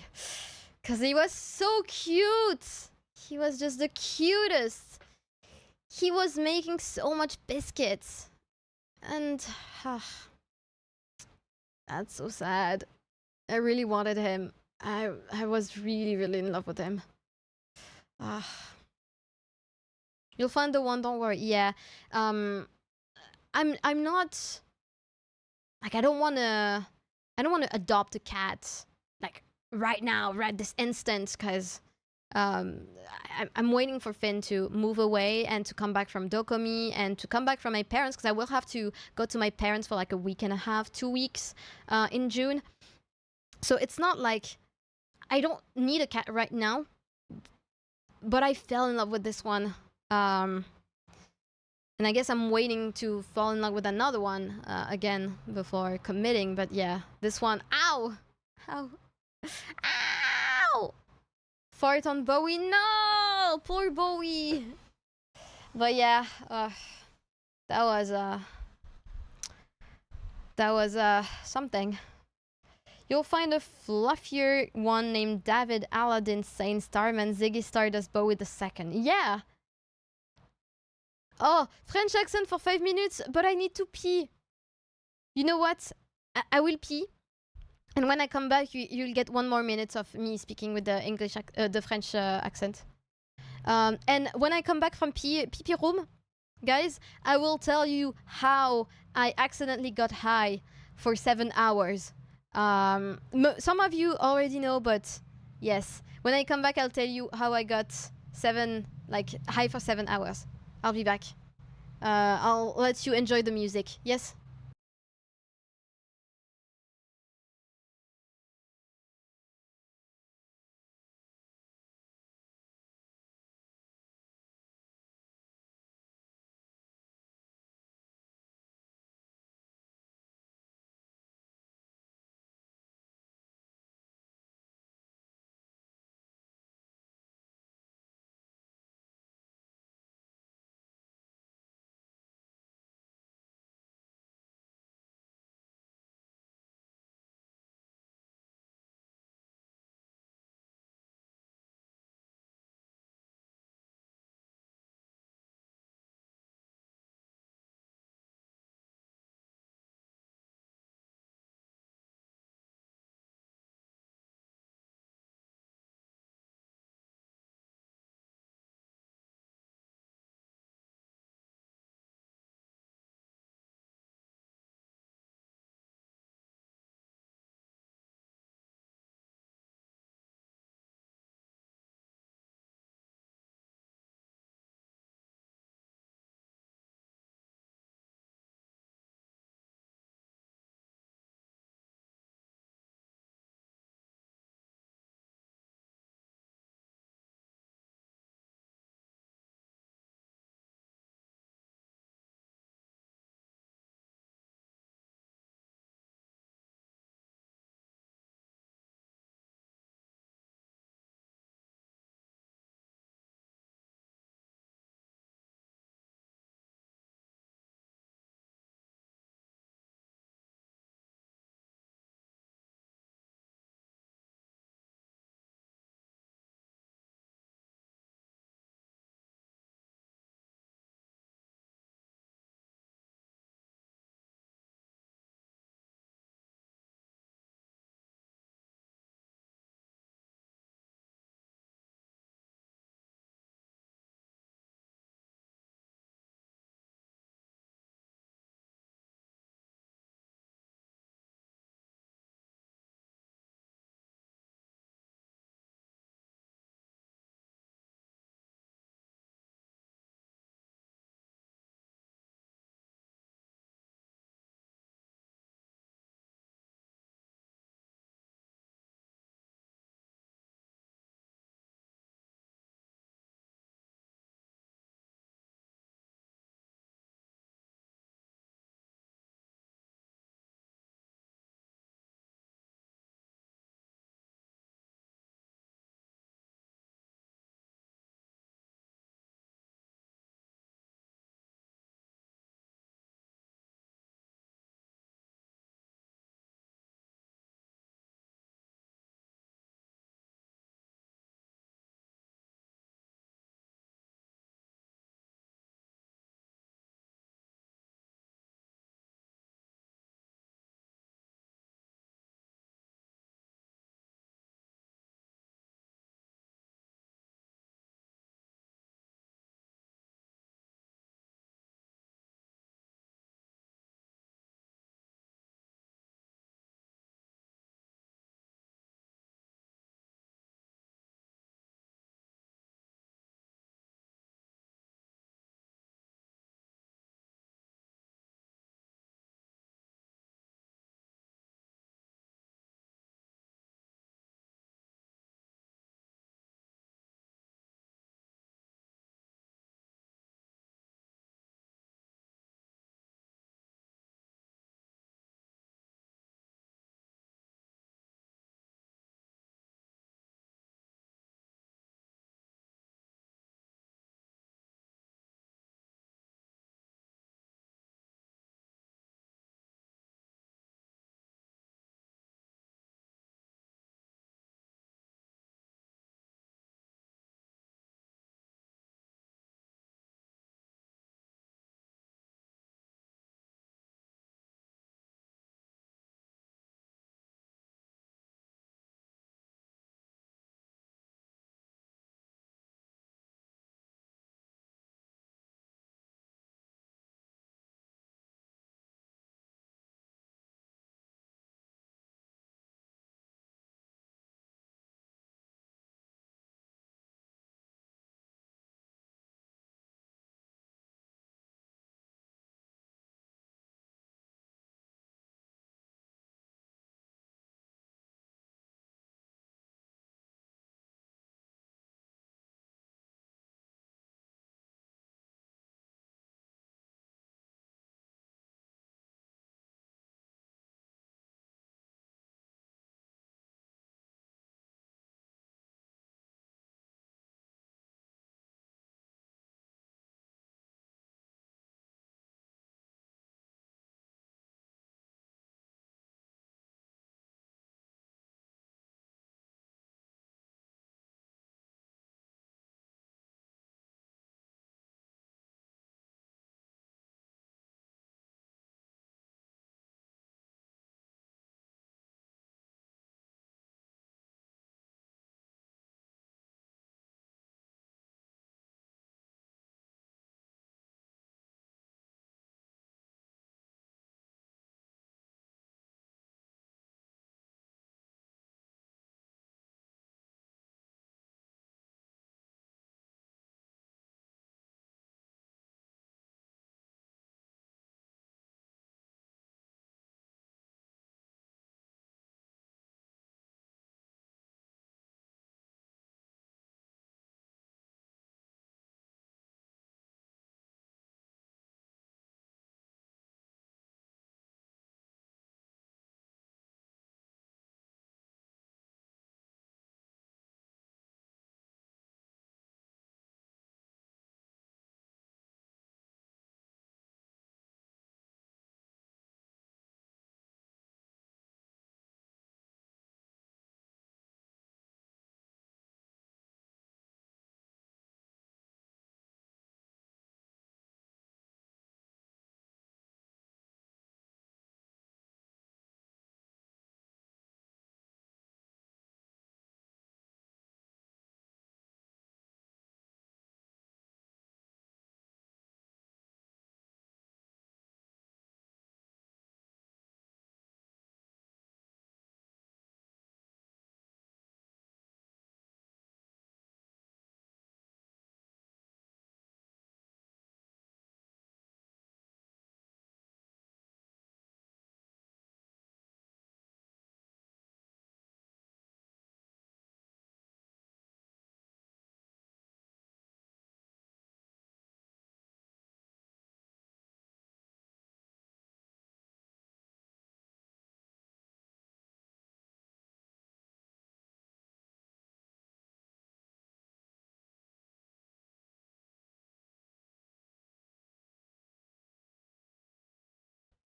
Because he was so cute. He was just the cutest. He was making so much biscuits. And that's so sad. I really wanted him. I was really, really in love with him. You'll find the one, don't worry. Yeah. I'm not like I don't wanna adopt a cat like right now, right this instant, because I'm waiting for Finn to move away and to come back from Dokomi and to come back from my parents, because I will have to go to my parents for like a week and a half, 2 weeks in June. So it's not like I don't need a cat right now, but I fell in love with this one. And I guess I'm waiting to fall in love with another one again before committing. But yeah, this one, ow! Ow! Ow! Fart on Bowie, no! Poor Bowie! But yeah, that was something. You'll find a fluffier one named David Aladdin Saint Starman Ziggy Stardust Bowie II. Yeah! Oh, French accent for 5 minutes, but I need to pee. You know what? I will pee. And when I come back, you'll get 1 more minute of me speaking with the the French accent. And when I come back from pee room, guys, I will tell you how I accidentally got high for 7 hours. Some of you already know, but yes, when I come back, I'll tell you how I got high for 7 hours. I'll be back. I'll let you enjoy the music. Yes?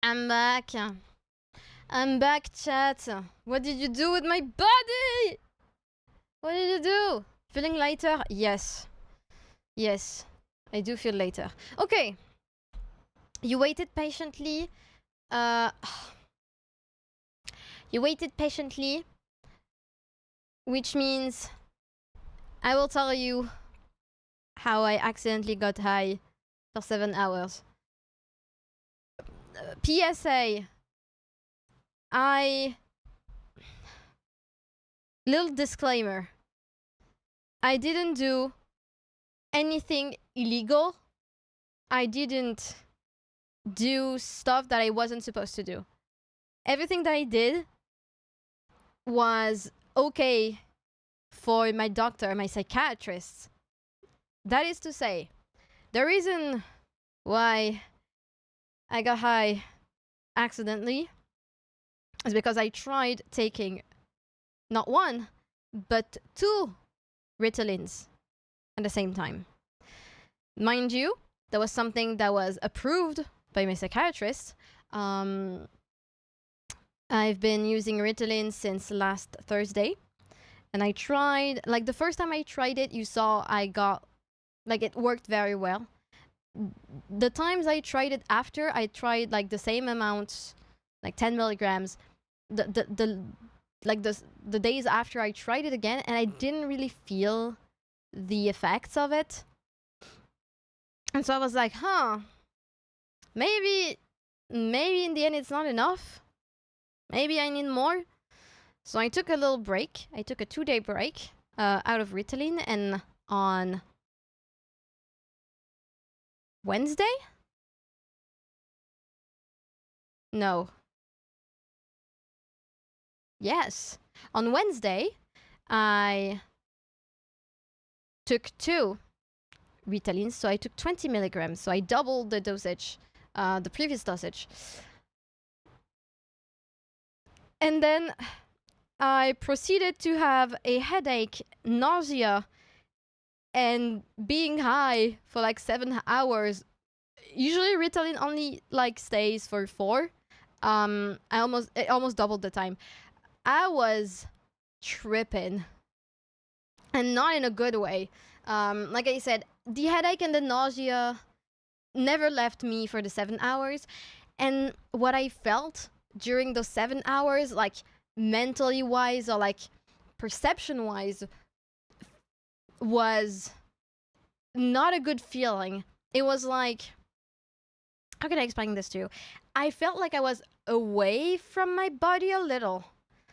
I'm back. I'm back, chat. What did you do with my body? What did you do? Feeling lighter? Yes. Yes. I do feel lighter. Okay. You waited patiently. You waited patiently, which means I will tell you how I accidentally got high for 7 hours. PSA. Little disclaimer. I didn't do anything illegal. I didn't do stuff that I wasn't supposed to do. Everything that I did was okay for my doctor, my psychiatrist. That is to say, the reason why I got high accidentally is because I tried taking not one, but 2 Ritalins at the same time. Mind you, that was something that was approved by my psychiatrist. I've been using Ritalin since last Thursday. And I tried, like the first time I tried it, you saw I got, like it worked very well. The times I tried it after, I tried like the same amount, like 10 milligrams. The days after I tried it again, and I didn't really feel the effects of it. And so I was like, maybe in the end it's not enough. Maybe I need more. So I took a little break. I took a 2-day break out of Ritalin, and on Wednesday? No. Yes. On Wednesday, I took 2 Ritalins, so I took 20 milligrams. So I doubled the dosage, the previous dosage. And then I proceeded to have a headache, nausea, and being high for like 7 hours. Usually Ritalin only like stays for 4. It almost doubled the time. I was tripping, and not in a good way. Like I said, the headache and the nausea never left me for the 7 hours. And what I felt during those 7 hours, like mentally wise or like perception wise, was not a good feeling. It was like, how can I explain this to you? I felt like I was away from my body a little.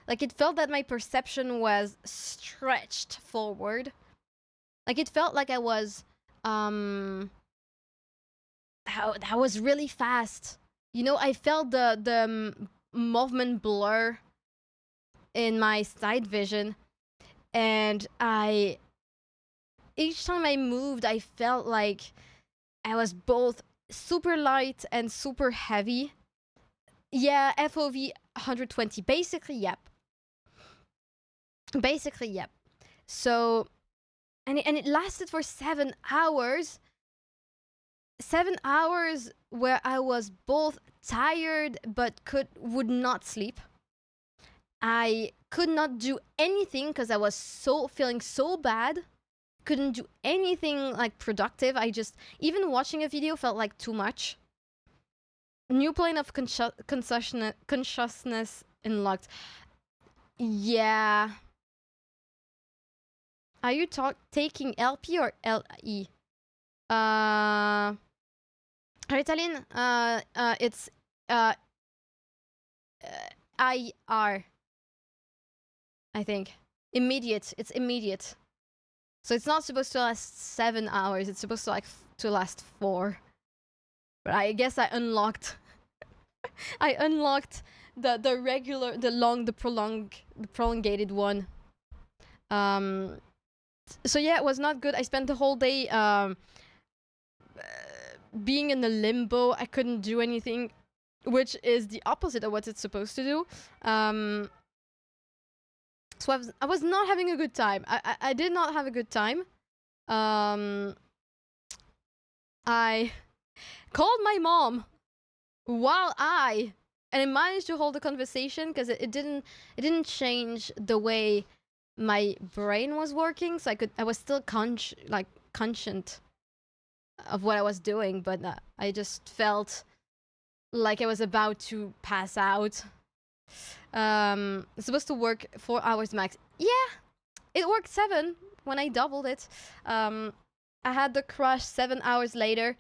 Like it felt that my perception was stretched forward. Like it felt like I was that was really fast. You know, I felt the movement blur in my side vision, and each time I moved, I felt like I was both super light and super heavy. Yeah, FOV 120. Basically, yep. So, and it lasted for 7 hours. 7 hours where I was both tired but would not sleep. I could not do anything because I was feeling so bad. Couldn't do anything like productive. Even watching a video felt like too much. New plane of consciousness unlocked. Yeah. Are you taking LP or LE? Ritalin, it's IR, I think. Immediate. It's immediate. So it's not supposed to last 7 hours. It's supposed to last 4. But I guess I unlocked. I unlocked the regular, the prolongated one. So yeah, it was not good. I spent the whole day being in the limbo. I couldn't do anything, which is the opposite of what it's supposed to do. So I was not having a good time. I did not have a good time. I called my mom while I managed to hold the conversation because it didn't change the way my brain was working, so I was still conscient of what I was doing, but I just felt like I was about to pass out. It's supposed to work 4 hours max. Yeah, it worked 7 when I doubled it. I had the crush 7 hours later.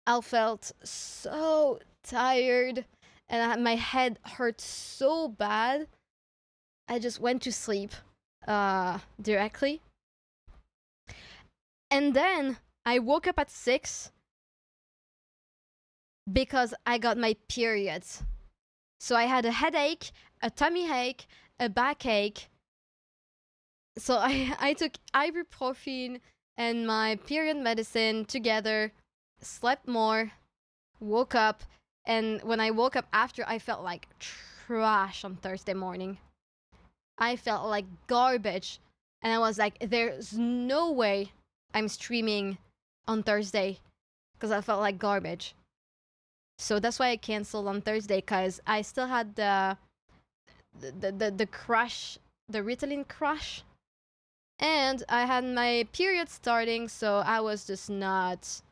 I felt so tired and my head hurt so bad. I just went to sleep directly. And then I woke up at 6 because I got my periods. So I had a headache, a tummy ache, a backache. So I took ibuprofen and my period medicine together, slept more, woke up, and when I woke up after, I felt like trash on Thursday morning. I felt like garbage. And I was like, there's no way I'm streaming on Thursday because I felt like garbage. So that's why I canceled on Thursday, because I still had the crush, the Ritalin crush. And I had my period starting, so I was just not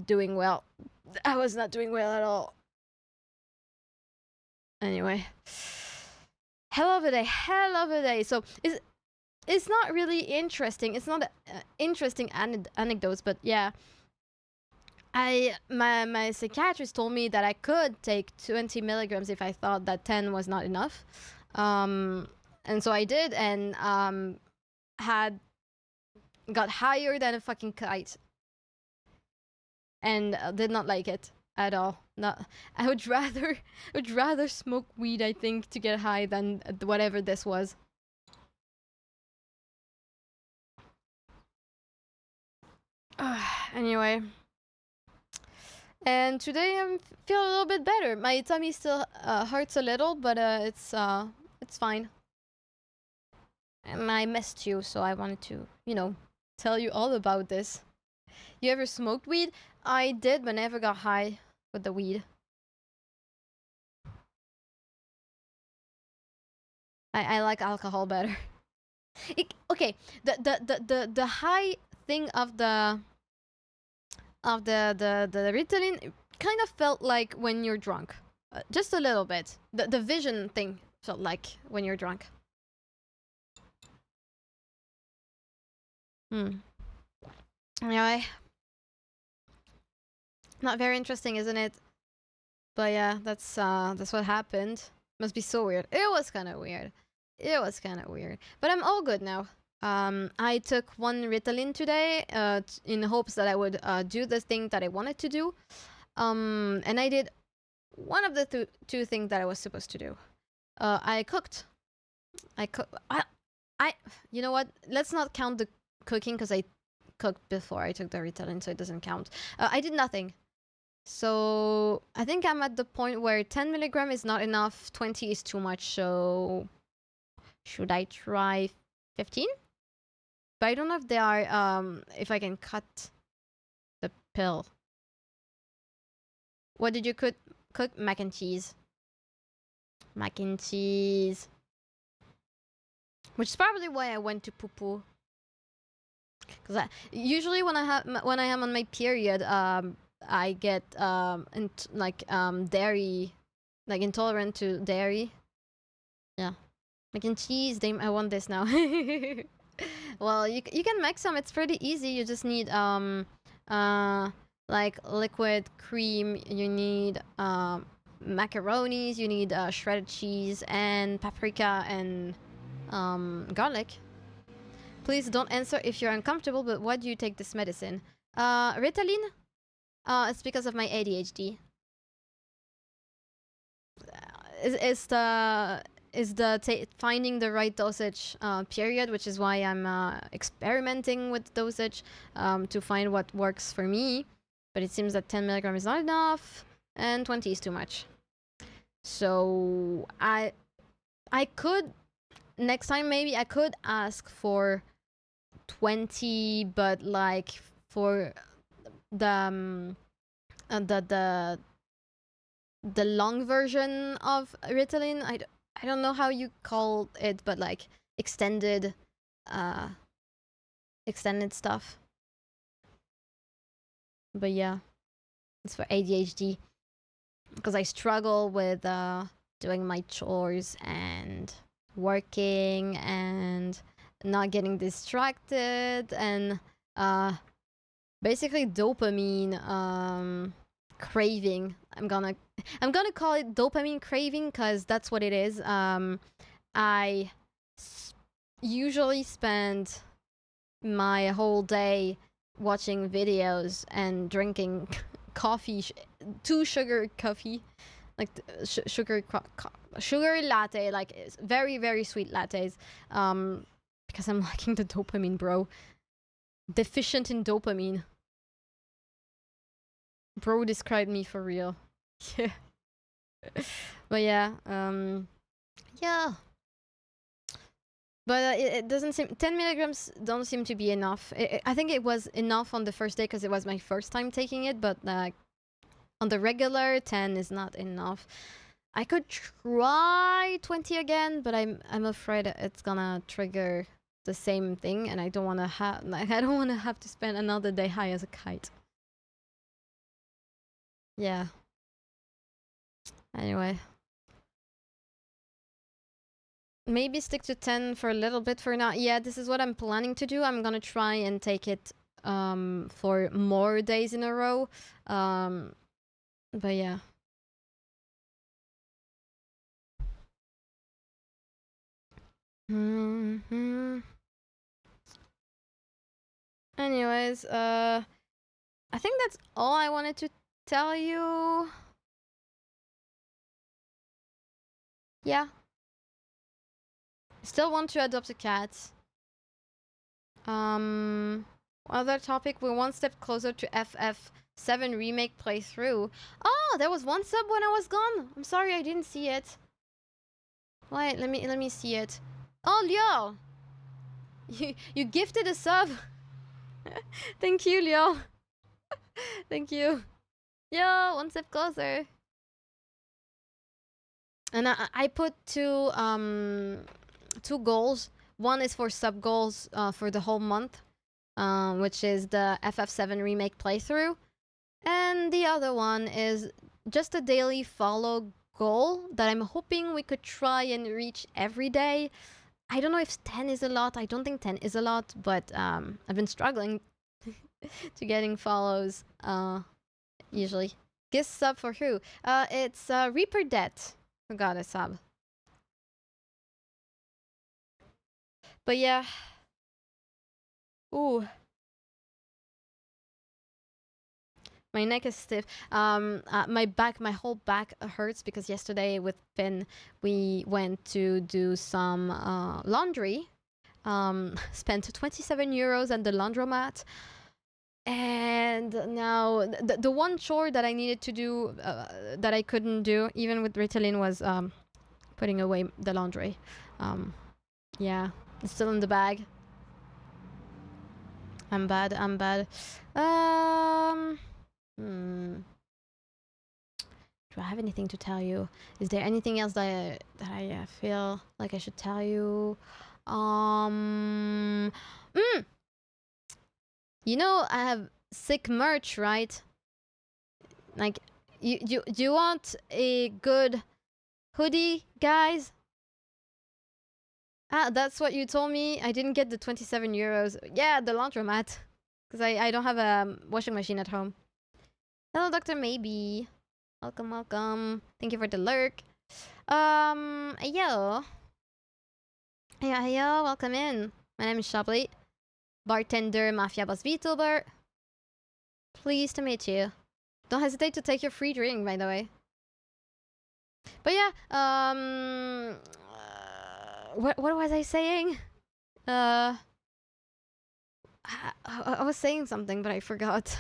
doing well. I was not doing well at all. Anyway, hell of a day. So it's not really interesting. It's not interesting anecdotes, but yeah. My psychiatrist told me that I could take 20 milligrams if I thought that 10 was not enough. And so I did, and got higher than a fucking kite, and did not like it at all. Not. I would rather smoke weed, I think, to get high than whatever this was. Anyway. And today I feel a little bit better. My tummy still hurts a little, but it's fine. And I missed you, so I wanted to, tell you all about this. You ever smoked weed? I did, but never got high with the weed. I like alcohol better. Okay, the high thing of the Ritalin kind of felt like when you're drunk, just a little bit. The vision thing felt like when you're drunk. Anyway, not very interesting, isn't it? But yeah, that's what happened. Must be so weird. It was kind of weird. But I'm all good now. I took one Ritalin today, in hopes that I would do the thing that I wanted to do. And I did one of the two things that I was supposed to do. I cooked. You know what? Let's not count the cooking because I cooked before I took the Ritalin, so it doesn't count. I did nothing. So I think I'm at the point where 10 milligram is not enough, 20 is too much. So should I try 15? But I don't know if they are, if I can cut the pill. What did you cook? Mac and cheese. Mac and cheese. Which is probably why I went to poo-poo. Because usually when I am on my period, I get dairy, like intolerant to dairy. Yeah, mac and cheese. Damn, I want this now. Well, you can make some. It's pretty easy. You just need like liquid cream. You need macaronis. You need shredded cheese and paprika and garlic. Please don't answer if you're uncomfortable, but why do you take this medicine? Ritalin? It's because of my ADHD. Is the finding the right dosage period, which is why I'm experimenting with dosage to find what works for me. But it seems that 10 milligram is not enough, and 20 is too much. So I could, next time maybe I could ask for 20, but like for the the long version of Ritalin. I don't know how you call it, but like extended uh extended stuff. But yeah, it's for ADHD because I struggle with doing my chores and working and not getting distracted and basically dopamine craving. I'm gonna call it dopamine craving because that's what it is. I usually spend my whole day watching videos and drinking coffee, 2 sugar coffee, like sugar latte, like very very sweet lattes. Because I'm lacking the dopamine, bro. Deficient in dopamine. Bro described me for real. Yeah. But yeah, yeah. But it doesn't seem 10 milligrams don't seem to be enough. I think it was enough on the first day because it was my first time taking it, but on the regular 10 is not enough. I could try 20 again, but I'm afraid it's gonna trigger the same thing, and I don't want to have to spend another day high as a kite. Yeah. Anyway. Maybe stick to 10 for a little bit for now. Yeah, this is what I'm planning to do. I'm gonna try and take it for more days in a row. But yeah. Anyways, I think that's all I wanted to tell you. Yeah. Still want to adopt a cat. Other topic, we're one step closer to FF7 remake playthrough. Oh, there was one sub when I was gone. I'm sorry I didn't see it. Wait, let me see it. Oh, Leo! You gifted a sub. Thank you, Leo. Thank you. Yo, one step closer. And I put two goals. One is for sub goals for the whole month, which is the FF7 remake playthrough, and the other one is just a daily follow goal that I'm hoping we could try and reach every day. I don't know if 10 is a lot. I don't think 10 is a lot, but I've been struggling to getting follows usually. Guess sub for who? It's Reaper Debt who got a sub. But yeah. Ooh. My neck is stiff. My whole back hurts because yesterday with Finn, we went to do some laundry. Spent 27 euros at the laundromat. And now the one chore that I needed to do that I couldn't do, even with Ritalin, was putting away the laundry. Yeah, it's still in the bag. I'm bad. Do I have anything to tell you? Is there anything else that I feel like I should tell you? You know, I have sick merch, right? Like, do you want a good hoodie, guys? Ah, that's what you told me. I didn't get the 27 euros. Yeah, the laundromat. Because I don't have a washing machine at home. Hello, Dr. Maybe. Welcome. Thank you for the lurk. Yo. Yo, welcome in. My name is Shabley. Bartender, Mafia Boss VTuber. Pleased to meet you. Don't hesitate to take your free drink, by the way. But yeah, what was I saying? I was saying something, but I forgot.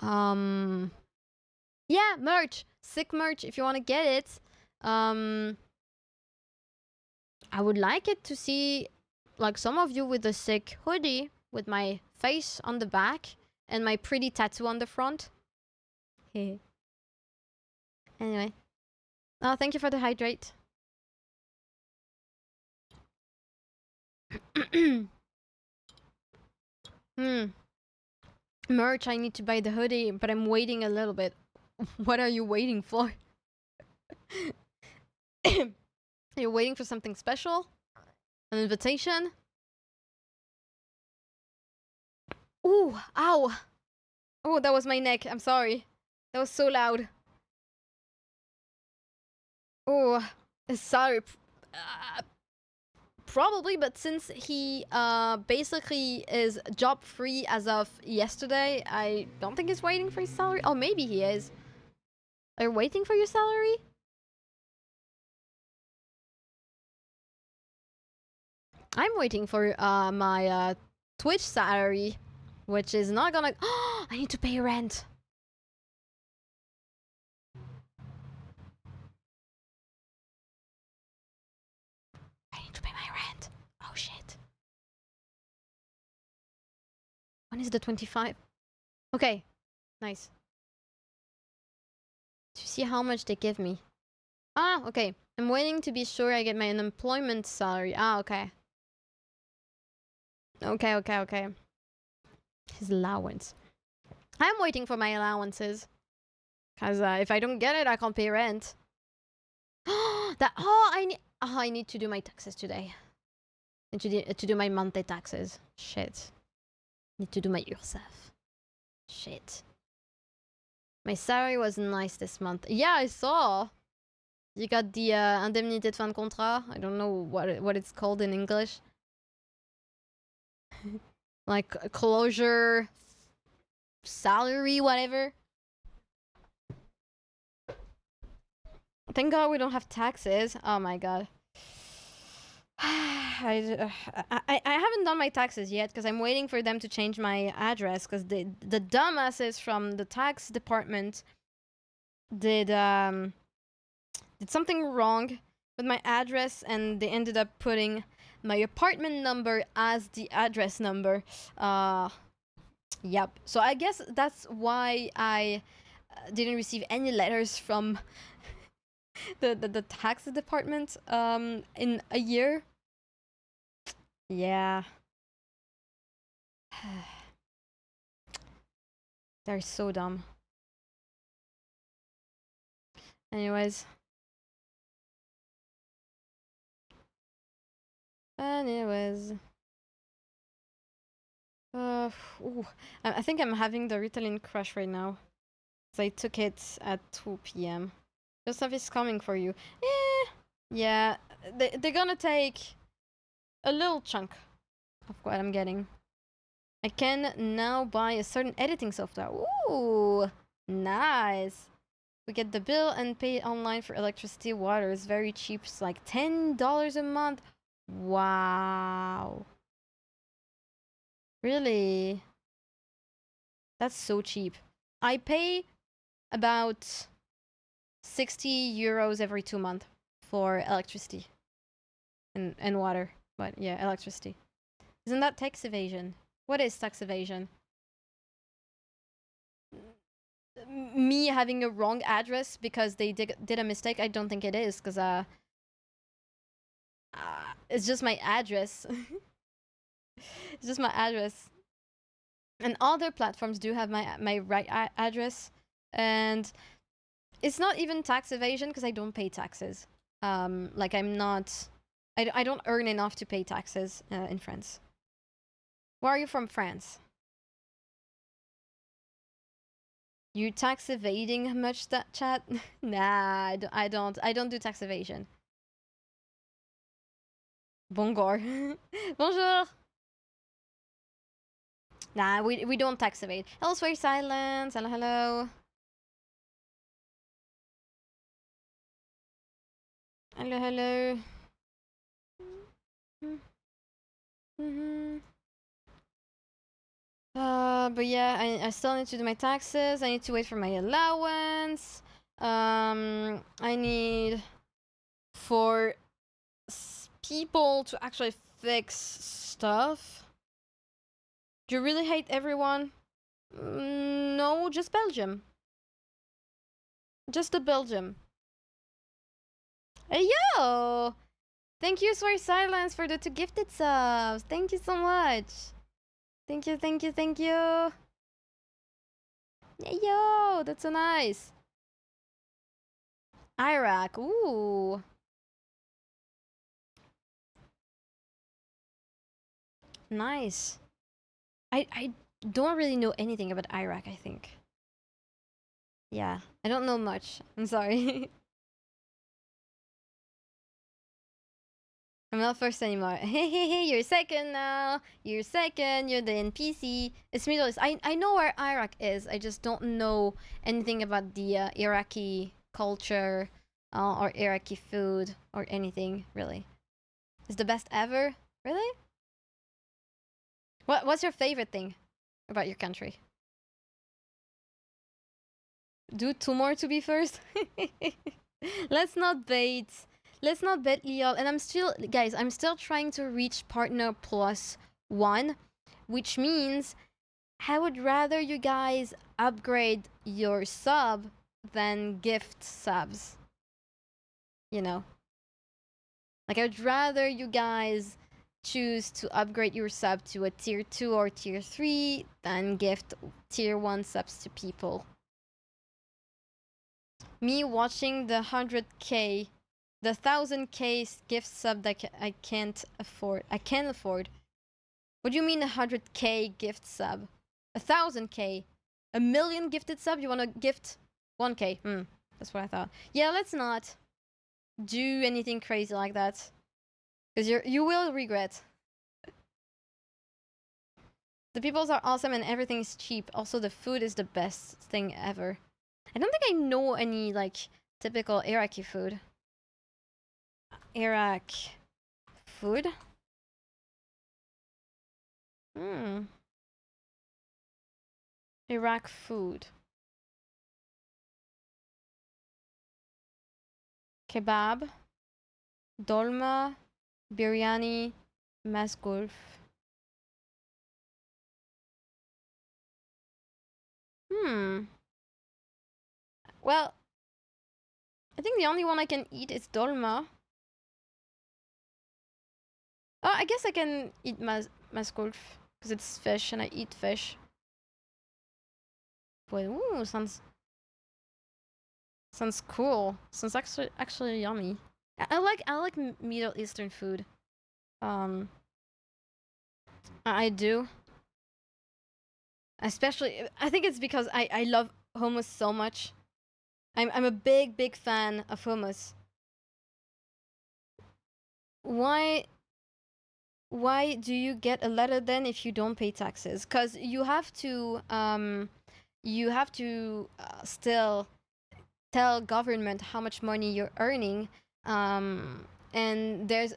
Yeah, merch. Sick merch if you want to get it. I would like it to see like some of you with a sick hoodie with my face on the back and my pretty tattoo on the front. Anyway. Oh, thank you for the hydrate. Merch, I need to buy the hoodie, but I'm waiting a little bit. What are you waiting for? Are you waiting for something special? An invitation? Ooh, ow! Oh, that was my neck. I'm sorry. That was so loud. Oh, sorry. Probably, but since he basically is job free as of yesterday, I don't think he's waiting for his salary. Oh, maybe he is. Are you waiting for your salary? I'm waiting for my Twitch salary, which is not gonna. Oh, I need to pay rent. I need to pay my rent. Oh shit. When is the 25? Okay, nice. To see how much they give me. Ah, okay. I'm waiting to be sure I get my unemployment salary. Ah, okay. Okay. His allowance. I'm waiting for my allowances. Because if I don't get it, I can't pay rent. I need to do my taxes today. To do my monthly taxes. Shit. Need to do my URSAF. Shit. My salary was nice this month. Yeah, I saw. You got the indemnité de fin de contrat. I don't know what it's called in English. Like closure salary, whatever. Thank God we don't have taxes. Oh my God. I haven't done my taxes yet because I'm waiting for them to change my address because the dumbasses from the tax department did something wrong with my address and they ended up putting my apartment number as the address number. Yep. So I guess that's why I didn't receive any letters from the tax department in a year. Yeah. They're so dumb. Anyways. Ooh, I think I'm having the Ritalin crush right now. So I took it at 2 p.m. Joseph is coming for you. Yeah, they're gonna take a little chunk of what I'm getting. I can now buy a certain editing software. Ooh, nice. We get the bill and pay online for electricity, water. It's very cheap. It's like $10 a month. Wow. Really? That's so cheap. I pay about 60 euros every 2 months for electricity and water. But yeah, electricity. Isn't that tax evasion? What is tax evasion? Me having a wrong address because they did a mistake? I don't think it is, because it's just my address. It's just my address. And other platforms do have my right address. And it's not even tax evasion because I don't pay taxes. Like I'm not... I don't earn enough to pay taxes in France. Where are you from, France? You tax evading much, that chat? Nah, I don't do tax evasion. Bonjour. Bonjour. Nah, we don't tax evade. Elsewhere silence. Hello, hello. Hello, hello. But yeah, I still need to do my taxes. I need to wait for my allowance. I need for people to actually fix stuff. Do you really hate everyone? No, just Belgium. Just the Belgium. Hey yo! Thank you, Swear Silence, for the 2 gifted subs. Thank you so much. Thank you, thank you, thank you. Hey yo! That's so nice. Iraq. Ooh. Nice. I don't really know anything about Iraq, I think. Yeah, I don't know much. I'm sorry. I'm not first anymore. Hey, you're second now. You're second. You're the NPC. It's Middle East. I know where Iraq is. I just don't know anything about the Iraqi culture or Iraqi food or anything, really. It's the best ever? Really? What's your favorite thing about your country? Do 2 more to be first? Let's not bait. Let's not bet Leal. And I'm still, guys, I'm still trying to reach partner +1, which means I would rather you guys upgrade your sub than gift subs. You know? Like, I'd rather you guys choose to upgrade your sub to a tier 2 or tier 3 than gift tier 1 subs to people. Me watching the 100k, the 1000k gift sub that I can't afford. I can afford. What do you mean 100k gift sub? 1000k? A million gifted sub? You want to gift 1k? That's what I thought. Yeah, let's not do anything crazy like that, because you will regret. The peoples are awesome and everything is cheap. Also, the food is the best thing ever. I don't think I know any, like, typical Iraqi food. Iraq food? Iraq food. Kebab. Dolma. Biryani. Masgulf. Well, I think the only one I can eat is dolma. Oh, I guess I can eat masgulf because it's fish and I eat fish. Boy, ooh, sounds cool. Sounds actually yummy. I like Middle Eastern food. I do. Especially, I think it's because I love hummus so much. I'm a big fan of hummus. Why do you get a letter then if you don't pay taxes? Cause you have to still tell government how much money you're earning, and there's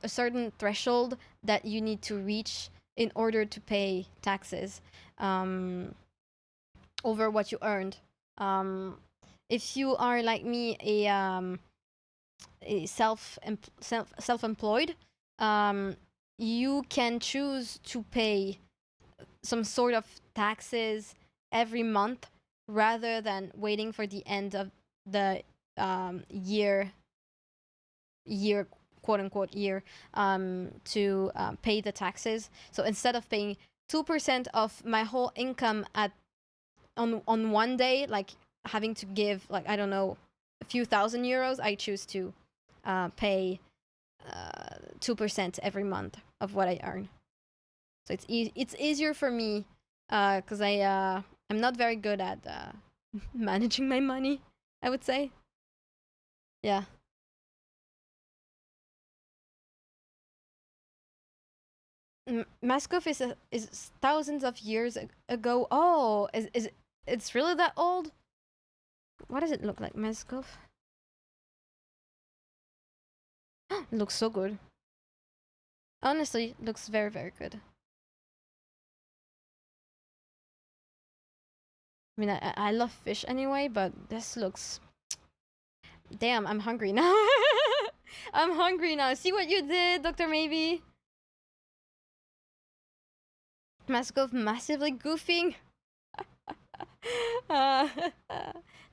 a certain threshold that you need to reach in order to pay taxes over what you earned. If you are like me, a self-employed, you can choose to pay some sort of taxes every month rather than waiting for the end of the year, quote unquote year, to pay the taxes. So instead of paying 2% of my whole income on one day, like having to give, like, I don't know, a few thousand euros, I choose to pay 2% every month of what I earn. So it's easier for me because I'm not very good at managing my money, I would say. Yeah. Maskov is thousands of years ago. Oh, is it's really that old? What does it look like, Maskov? It looks so good. Honestly, looks very, very good. I mean, I love fish anyway, but this looks... Damn, I'm hungry now. I'm hungry now. See what you did, Dr. Maybe? Maskov massively goofing. uh,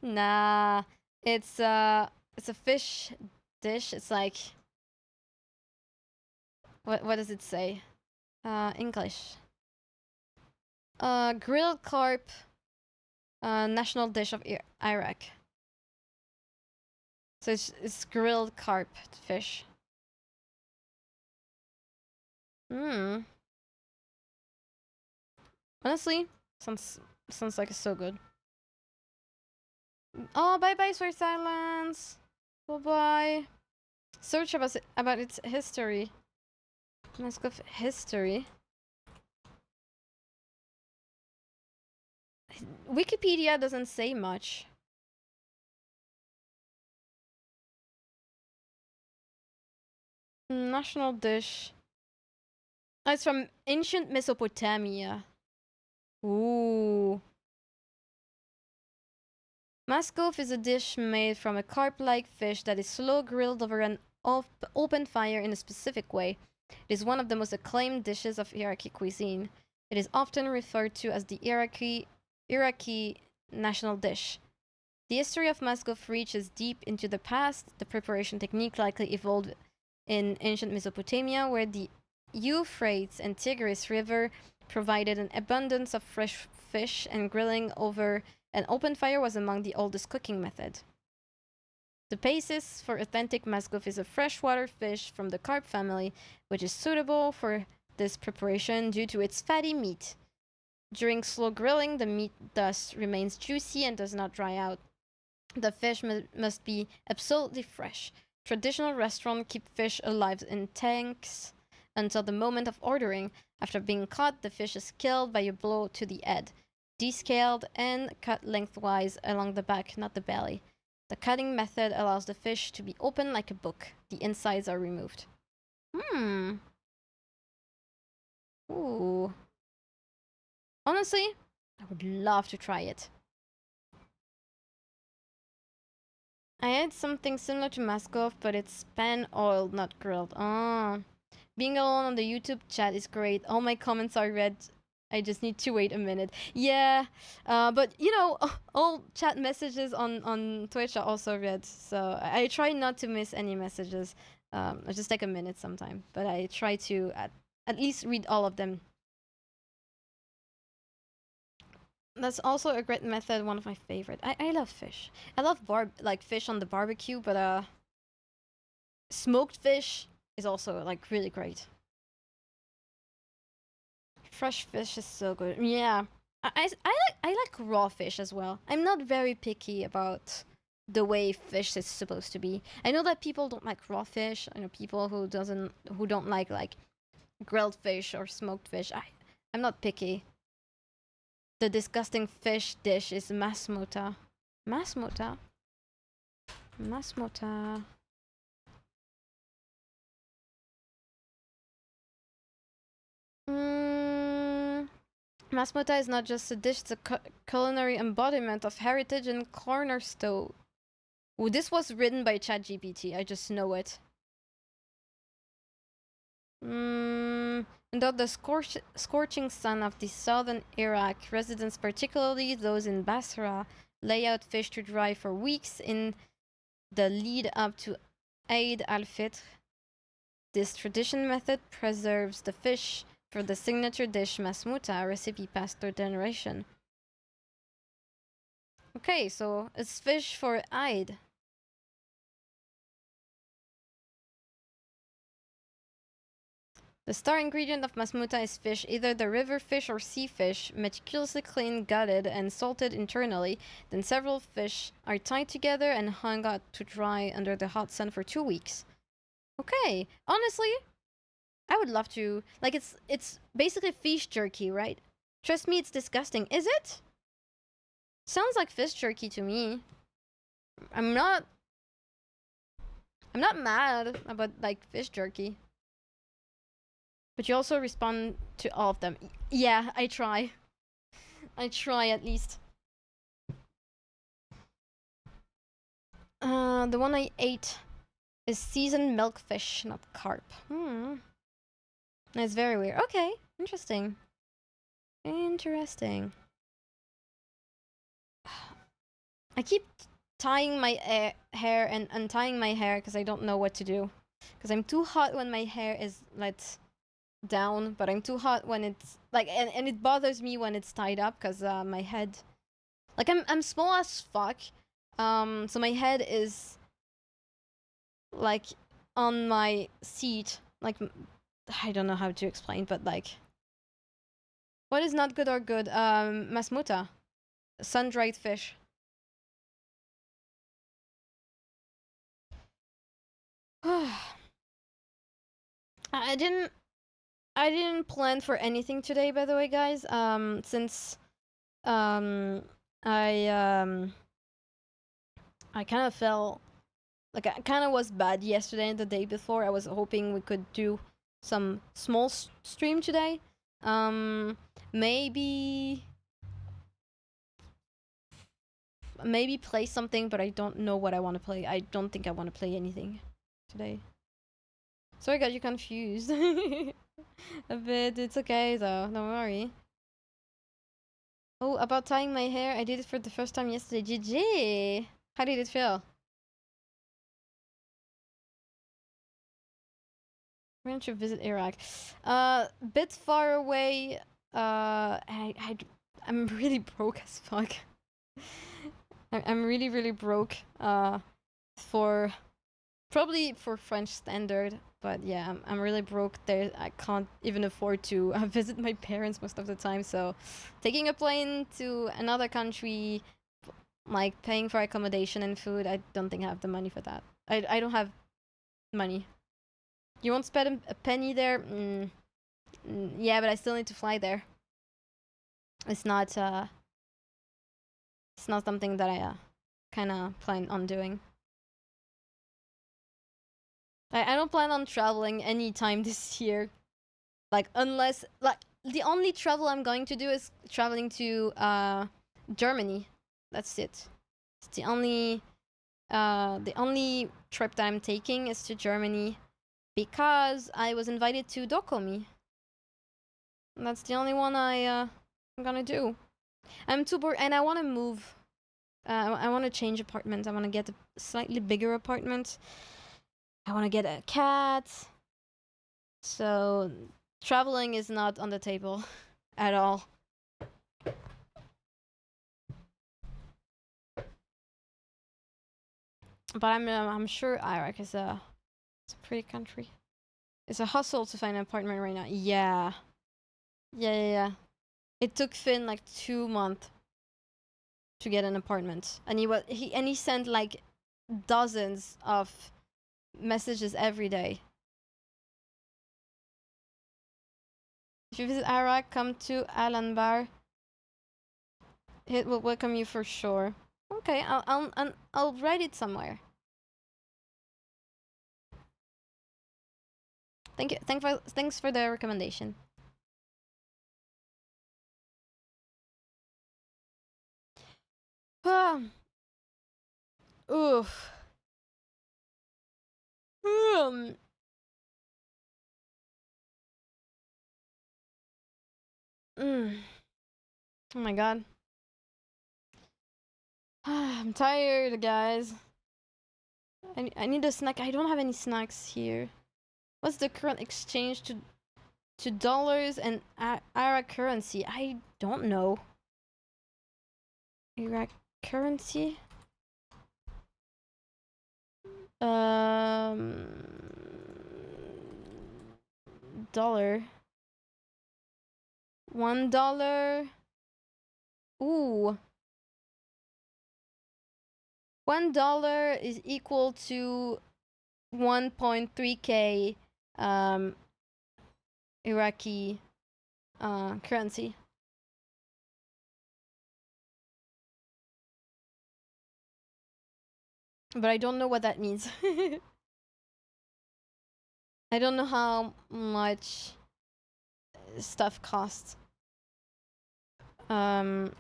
Nah, it's a fish dish. It's like what does it say? English. Grilled carp. National dish of Iraq. So it's grilled carp fish. Hmm. Honestly, sounds like it's so good. Oh, bye bye, Swear Silence. Bye bye. Search about its history. Mask of history. Wikipedia doesn't say much. National dish. Oh, it's from ancient Mesopotamia. Ooh. Maskov is a dish made from a carp-like fish that is slow grilled over an open fire in a specific way. It is one of the most acclaimed dishes of Iraqi cuisine. It is often referred to as the Iraqi national dish. The history of Maskov reaches deep into the past. The preparation technique likely evolved in ancient Mesopotamia, where the Euphrates and Tigris River provided an abundance of fresh fish, and grilling over an open fire was among the oldest cooking methods. The basis for authentic Maskov is a freshwater fish from the carp family, which is suitable for this preparation due to its fatty meat. During slow grilling, the meat thus remains juicy and does not dry out. The fish must be absolutely fresh. Traditional restaurants keep fish alive in tanks until the moment of ordering. After being caught, the fish is killed by a blow to the head, descaled, and cut lengthwise along the back, not the belly. The cutting method allows the fish to be open like a book. The insides are removed. Hmm. Ooh. Honestly, I would love to try it. I had something similar to Maskov, but it's pan oiled, not grilled. Oh. Being alone on the YouTube chat is great. All my comments are read. I just need to wait a minute. Yeah, but you know, all chat messages on Twitch are also read. So I try not to miss any messages. I just take a minute sometime, but I try to at least read all of them. That's also a great method. One of my favorite. I love fish. I love like fish on the barbecue, but smoked fish is also like really great. Fresh fish is so good. Yeah, I like raw fish as well. I'm not very picky about the way fish is supposed to be. I know that people don't like raw fish. I know people who don't like grilled fish or smoked fish. I'm not picky. The disgusting fish dish is masmota. Masmota. Masmota. Mm, Masmota is not just a dish, it's a culinary embodiment of heritage and cornerstone. Ooh, this was written by ChatGPT, I just know it. Under the scorching sun of the southern Iraq, residents, particularly those in Basra, lay out fish to dry for weeks in the lead up to Eid al-Fitr. This tradition method preserves the fish for the signature dish masmuta, a recipe passed through generation. Okay, so it's fish for Eid. The star ingredient of masmuta is fish, either the river fish or sea fish, meticulously cleaned, gutted, and salted internally. Then several fish are tied together and hung out to dry under the hot sun for 2 weeks. Okay, honestly, I would love to. Like, it's basically fish jerky, right? Trust me, it's disgusting. Is it? Sounds like fish jerky to me. I'm not. I'm not mad about like fish jerky. But you also respond to all of them. Yeah, I try. I try at least. The one I ate is seasoned milkfish, not carp. It's very weird. Okay, interesting. Interesting. I keep tying my hair and untying my hair because I don't know what to do. Because I'm too hot when my hair is let down, but I'm too hot when it's like, and it bothers me when it's tied up because my head, like I'm small as fuck, so my head is like on my seat, like I don't know how to explain, but like, what is not good or good? Masmuta, sun-dried fish. I didn't I didn't plan for anything today, by the way, guys. Since um I um I kind of felt like I kind of was bad yesterday and the day before. I was hoping we could do some small stream today. Um, maybe maybe play something, but I don't know what I want to play. I don't think I want to play anything today. Sorry, got you confused a bit. It's okay though. Don't worry. Oh, about tying my hair, I did it for the first time yesterday. GG. How did it feel? Why don't you visit Iraq? Bit far away. I'm really broke as fuck. I'm really, really broke. For probably for French standard, but yeah, I'm really broke there. I can't even afford to visit my parents most of the time. So, taking a plane to another country, like paying for accommodation and food, I don't think I have the money for that. I don't have money. You won't spend a penny there? Yeah, but I still need to fly there. It's not it's not something that I kind of plan on doing. I don't plan on traveling anytime this year. Like unless like the only travel I'm going to do is traveling to Germany. That's it. It's the only trip that I'm taking is to Germany because I was invited to Dokomi. And that's the only one I'm gonna do. I'm too bored and I want to move. I want to change apartments. I want to get a slightly bigger apartment. I want to get a cat. So traveling is not on the table at all. But I'm sure Iraq is it's a pretty country. It's a hustle to find an apartment right now. Yeah. Yeah. It took Finn like 2 months to get an apartment, and he sent like dozens of messages every day. If you visit Iraq, come to Alanbar. It will welcome you for sure. Okay, I'll write it somewhere. Thank you. Thanks for the recommendation. Oof. Um. Mm. Oh my god. I'm tired, guys. I need a snack. I don't have any snacks here. What's the current exchange to dollars and Iraq currency? I don't know. Iraq currency? Um, dollar. $1. Ooh. $1 is equal to 1.3k Iraqi currency. But I don't know what that means. I don't know how much stuff costs. Cost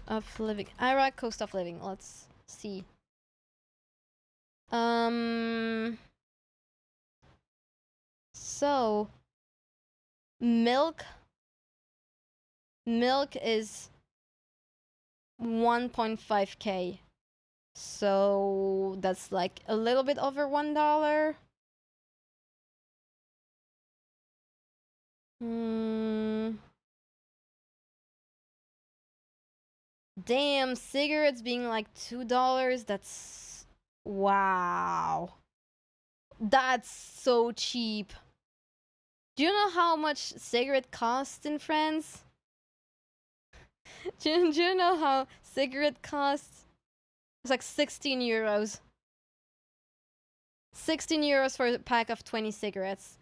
of living. Iraq cost of living. Let's see. So milk is 1.5K. So that's like a little bit over $1. Damn, cigarettes being like $2. That's wow. That's so cheap. Do you know how much cigarette costs in France? Do you know how cigarette costs? It's like 16 euros. 16 euros for a pack of 20 cigarettes.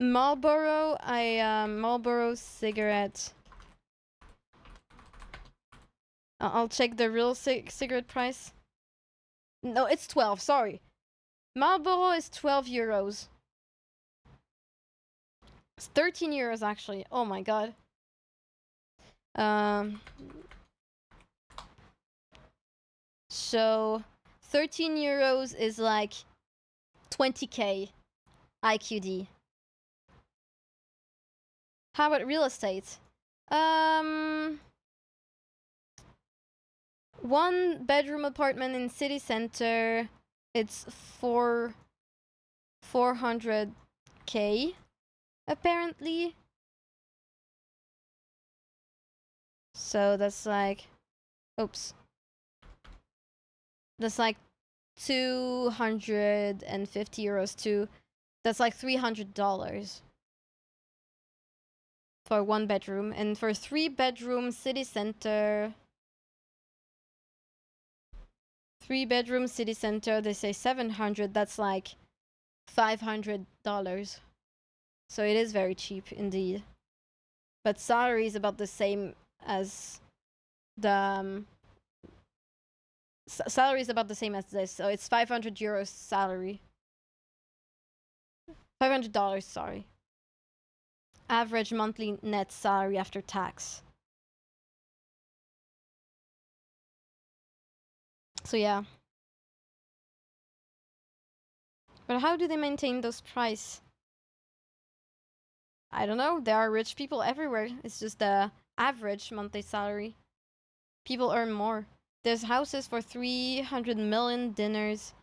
Marlboro, Marlboro cigarette. I'll check the real cigarette price. No, it's 12, sorry. Marlboro is 12 euros. It's 13 euros actually. Oh my god. So 13 euros is like 20k IQD. How about real estate? 1-bedroom apartment in city center. It's 400k apparently. So that's like, oops. That's like 250 euros too. That's like $300 for 1 bedroom, and for 3-bedroom city center. 3-bedroom city center, they say 700. That's like $500. So it is very cheap indeed. But salary is about the same as the salary is about the same as this. So it's 500 euros salary. $500, sorry. Average monthly net salary after tax. So yeah. But how do they maintain those prices? I don't know. There are rich people everywhere. It's just the average monthly salary. People earn more. There's houses for 300 million dinners,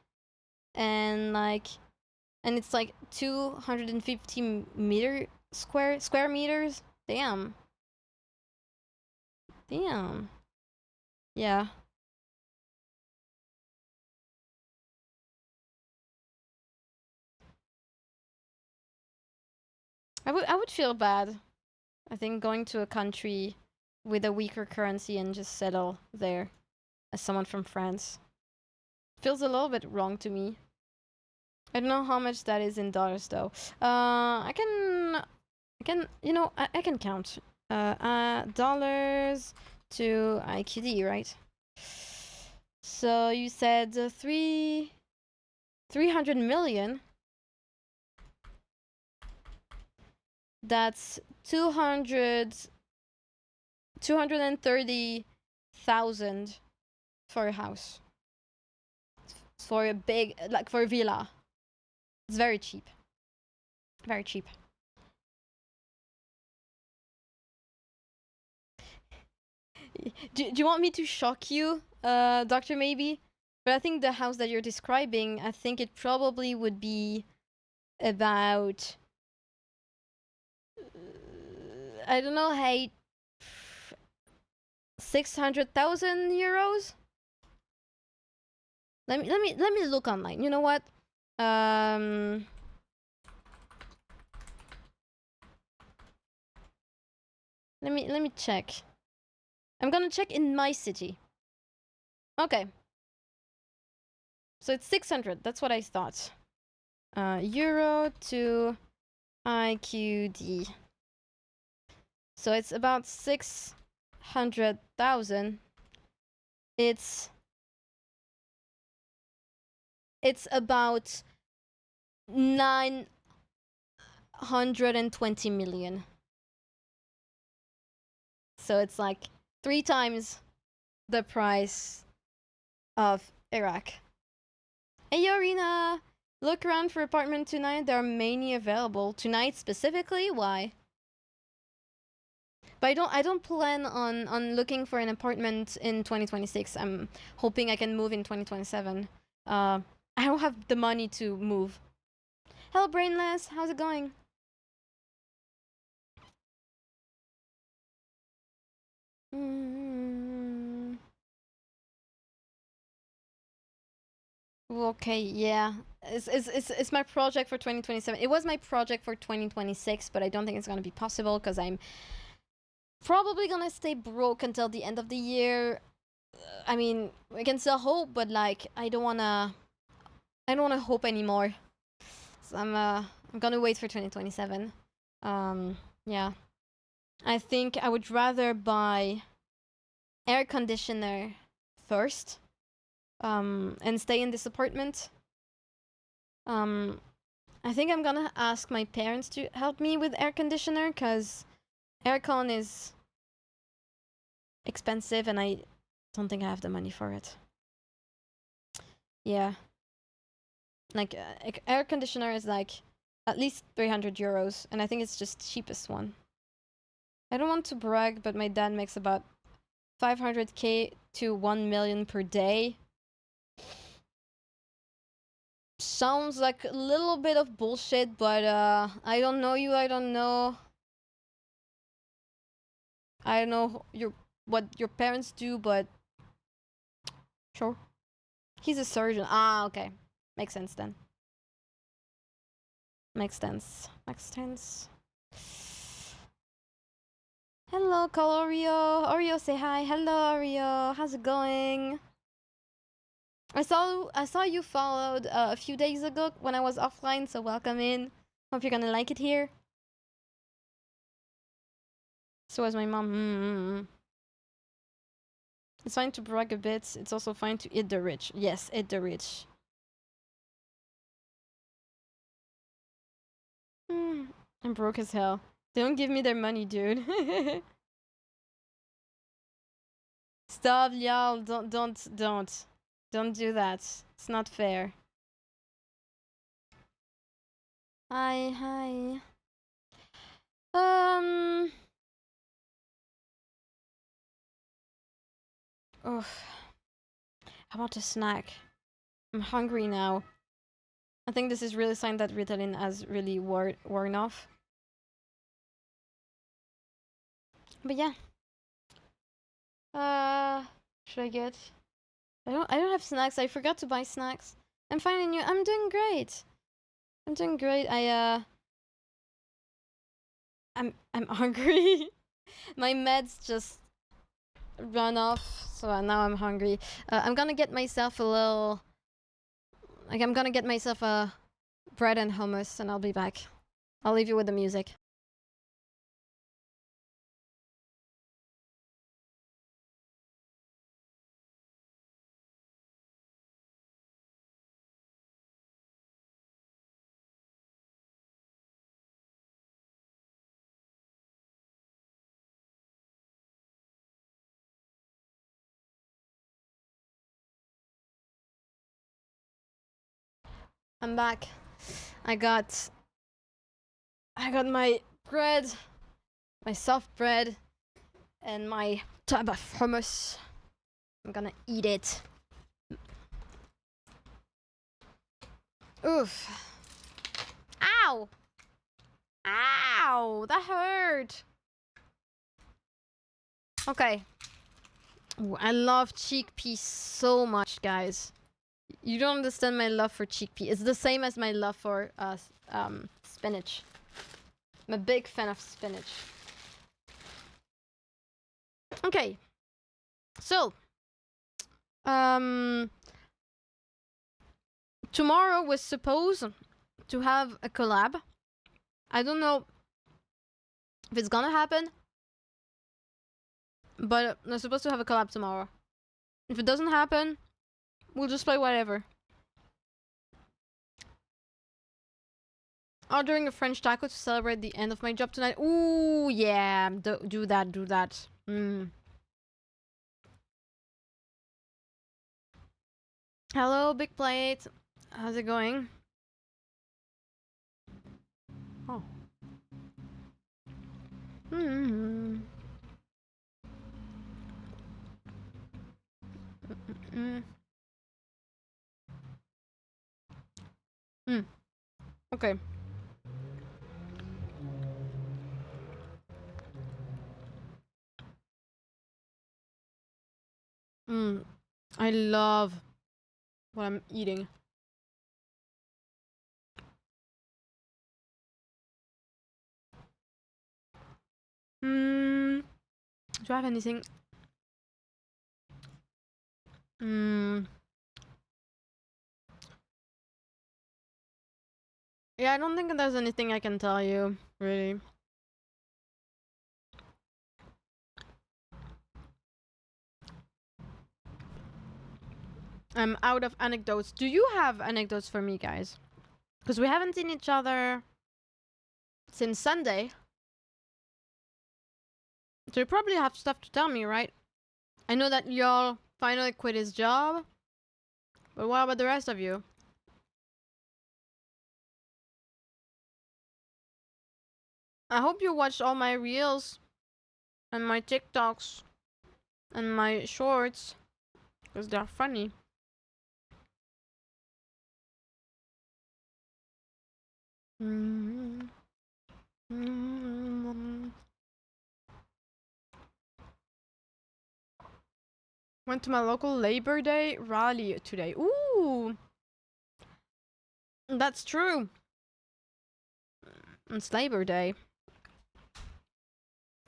and it's like 250 square meters. Damn. Yeah. I would feel bad, I think, going to a country with a weaker currency and just settle there as someone from France. Feels a little bit wrong to me. I don't know how much that is in dollars though. I can I can count. Dollars to IQD, right? So you said 300 million. That's 230,000 for a house. For a big, like for a villa. It's very cheap. Very cheap. Do you want me to shock you, Doctor Maybe? But I think the house that you're describing, I think it probably would be about, I don't know, hey, 600,000 euros. Let me look online. You know what? Let me check. I'm gonna check in my city. Okay. So it's 600. That's what I thought. Euro to IQD. So it's about 600,000. It's about 920 million. So it's like 3 times the price of Iraq. Hey Yorina, look around for apartment tonight. There are many available. Tonight specifically? Why? But I don't plan on looking for an apartment in 2026. I'm hoping I can move in 2027. I don't have the money to move. Hello, Brainless. How's it going? Okay, yeah. It's my project for 2027. It was my project for 2026, but I don't think it's gonna be possible because I'm probably gonna stay broke until the end of the year. I mean, we can still hope, but like, I don't wanna hope anymore. So I'm gonna wait for 2027. Yeah. I think I would rather buy air conditioner first, and stay in this apartment. I think I'm gonna ask my parents to help me with air conditioner because aircon is expensive and I don't think I have the money for it. Yeah. Like, air conditioner is like at least 300 euros, and I think it's just cheapest one. I don't want to brag, but my dad makes about 500k to 1 million per day. Sounds like a little bit of bullshit, but I don't know you. I don't know. I don't know what your parents do, but sure. He's a surgeon. Ah, okay. Makes sense then. Makes sense. Makes sense. Hello, call Oreo. Oreo, say hi. Hello, Oreo. How's it going? I saw you followed a few days ago when I was offline, so welcome in. Hope you're gonna like it here. So was my mom. It's fine to brag a bit. It's also fine to eat the rich. Yes, eat the rich. I'm broke as hell. They don't give me their money, dude. Stop, y'all. Don't do that. It's not fair. Hi. Oh, I want a snack. I'm hungry now. I think this is really a sign that Ritalin has really worn off. But yeah. Should I get? I don't have snacks. I forgot to buy snacks. I'm fine and you. I'm doing great. I'm doing great. I'm hungry. My meds just run off, so now I'm hungry. I'm gonna get myself a little. Like, I'm gonna get myself a bread and hummus, and I'll be back. I'll leave you with the music. I'm back. I got my bread, my soft bread, and my tub of hummus. I'm gonna eat it. Oof. Ow! Ow! That hurt! Okay. Ooh, I love chickpeas so much, guys. You don't understand my love for chickpea. It's the same as my love for spinach. I'm a big fan of spinach. Okay. So, tomorrow was supposed to have a collab. I don't know if it's gonna happen, but we're supposed to have a collab tomorrow. If it doesn't happen, we'll just play whatever. Ordering a French taco to celebrate the end of my job tonight. Ooh, yeah. Do that. Hello, Big Plate. How's it going? Oh. Mm. Mm. Okay. Mm. I love what I'm eating. Mm. Do I have anything? Mm. Yeah, I don't think there's anything I can tell you, really. I'm out of anecdotes. Do you have anecdotes for me, guys? Because we haven't seen each other since Sunday. So you probably have stuff to tell me, right? I know that y'all finally quit his job. But what about the rest of you? I hope you watched all my reels and my TikToks and my shorts. Because they're funny. Mm-hmm. Mm-hmm. Went to my local Labor Day rally today. Ooh! That's true. It's Labor Day.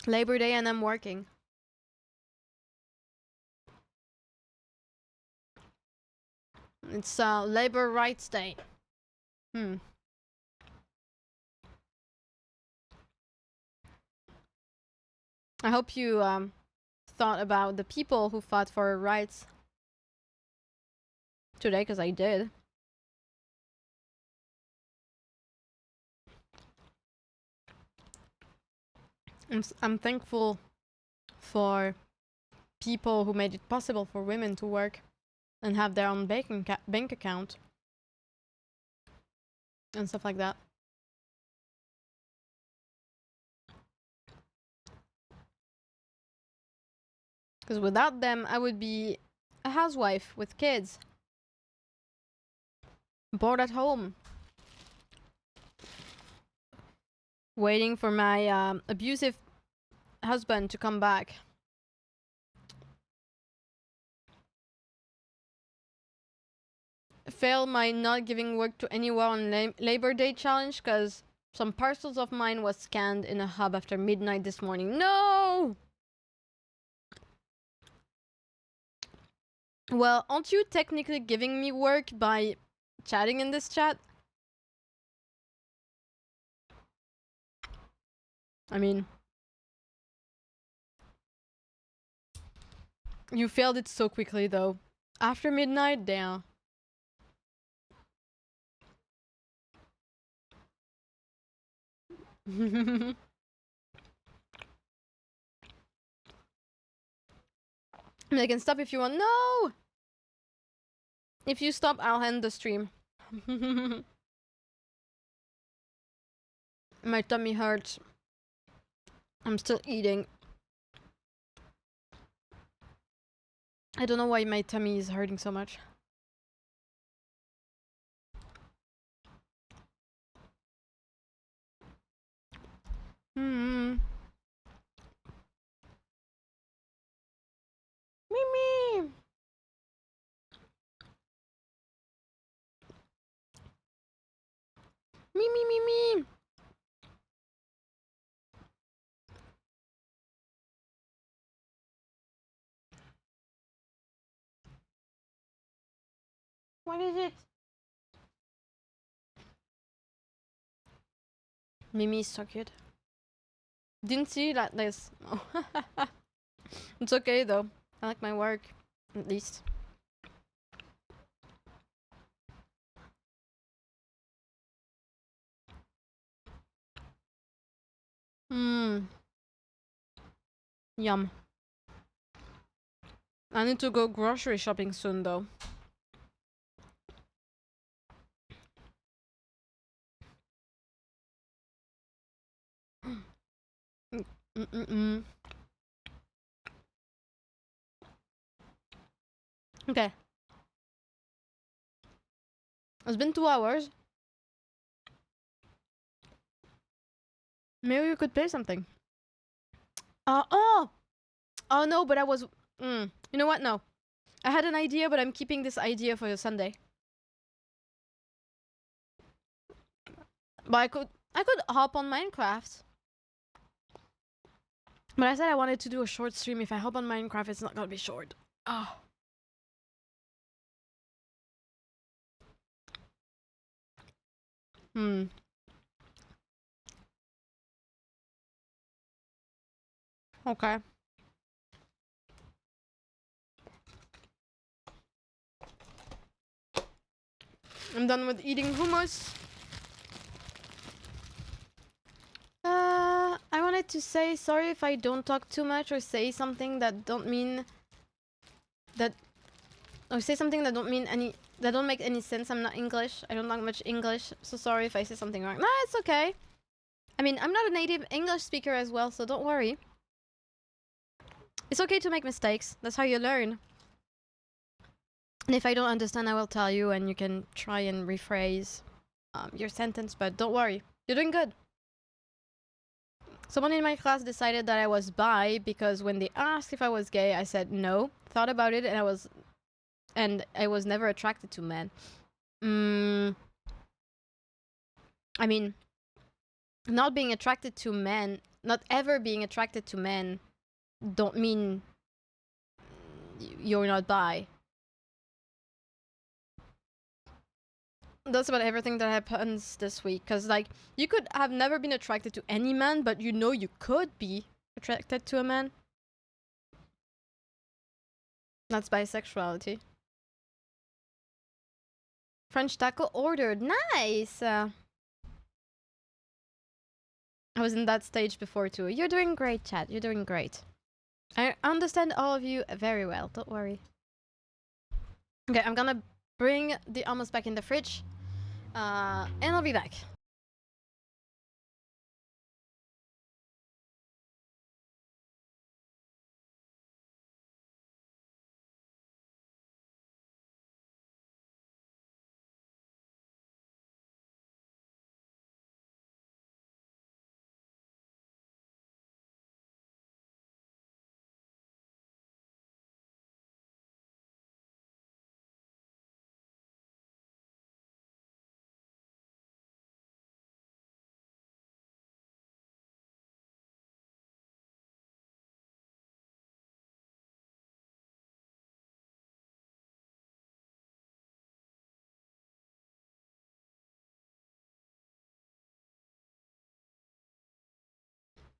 Labor Day and I'm working. It's Labor Rights Day. Hmm. I hope you thought about the people who fought for rights today, because I did. I'm thankful for people who made it possible for women to work and have their own bank account and stuff like that. Because without them, I would be a housewife with kids, bored at home, waiting for my abusive husband to come back. Fail my not giving work to anyone on Labor Day challenge because some parcels of mine was scanned in a hub after midnight this morning. No! Well, aren't you technically giving me work by chatting in this chat? I mean, you failed it so quickly though. After midnight, damn. I can stop if you want. No! If you stop, I'll end the stream. My tummy hurts. I'm still eating. I don't know why my tummy is hurting so much. Hmm. Mimi! Mimi, Mimi! What is it? Mimi is so cute. Didn't see that this. Oh. It's okay though. I like my work, at least. Hmm. Yum. I need to go grocery shopping soon though. Mm-mm-mm. Okay. It's been 2 hours. Maybe we could play something. Oh! Oh no, but I was... you know what? No. I had an idea, but I'm keeping this idea for Sunday. But I could hop on Minecraft. But I said I wanted to do a short stream. If I hop on Minecraft, it's not gonna be short. Oh. Okay. I'm done with eating hummus. I wanted to say sorry if I don't talk too much or say something that don't mean that, or say something that don't mean any, that don't make any sense. I'm not English. I don't talk much English, so sorry if I say something wrong. Nah, it's okay. I mean, I'm not a native English speaker as well, so don't worry. It's okay to make mistakes. That's how you learn. And if I don't understand, I will tell you, and you can try and rephrase your sentence. But don't worry, you're doing good. Someone in my class decided that I was bi because when they asked if I was gay, I said no. Thought about it, and I was never attracted to men. I mean, not being attracted to men, not ever being attracted to men, don't mean you're not bi. That's about everything that happens this week. Because, like, you could have never been attracted to any man, but you know you could be attracted to a man. That's bisexuality. French taco ordered. Nice! I was in that stage before, too. You're doing great, chat. You're doing great. I understand all of you very well. Don't worry. Okay, I'm gonna bring the almost back in the fridge. And I'll be back.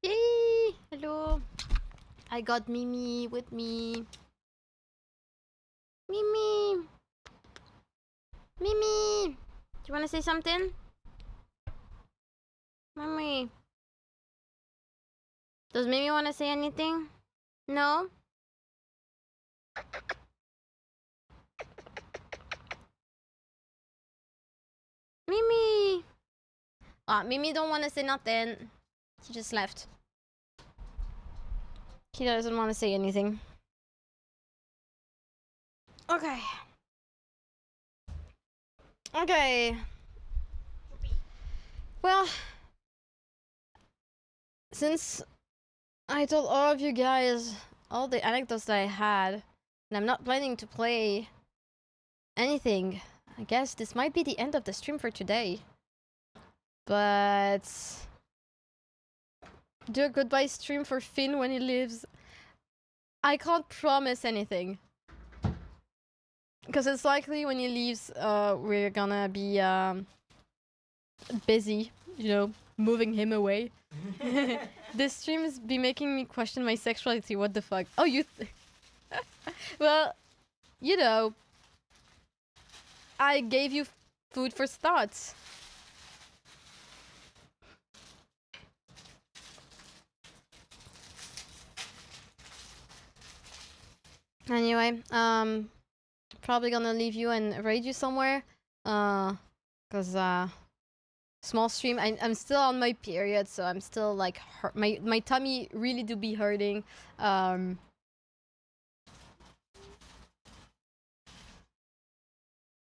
Yay! Hello. I got Mimi with me. Mimi! Mimi! Do you want to say something? Mimi. Does Mimi want to say anything? No? Mimi! Mimi don't want to say nothing. She just left. He doesn't want to say anything. Okay. Okay. Well, since I told all of you guys all the anecdotes that I had, and I'm not planning to play anything, I guess this might be the end of the stream for today. But do a goodbye stream for Finn when he leaves. I can't promise anything. Because it's likely when he leaves, we're gonna be busy, you know, moving him away. This stream is be making me question my sexuality. What the fuck? Oh, you... Well, you know, I gave you food for thought. Anyway, probably gonna leave you and raid you somewhere. Cause small stream. I'm still on my period, so I'm still like my tummy really do be hurting.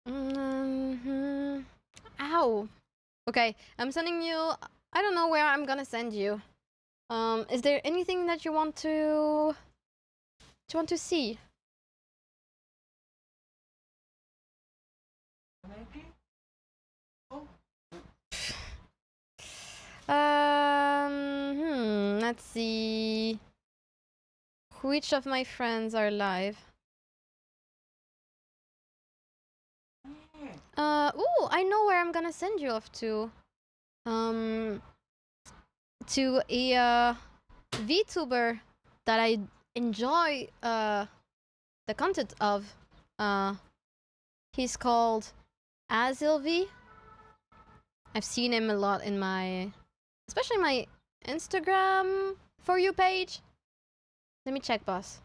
Mhm. Ow. Okay, I'm sending you. I don't know where I'm gonna send you. Is there anything that you want to see? Let's see. Which of my friends are live? Ooh, I know where I'm gonna send you off to. Um, to a VTuber that I enjoy the content of. Uh, he's called Azilv. I've seen him a lot in especially my Instagram For You page. Let me check, boss.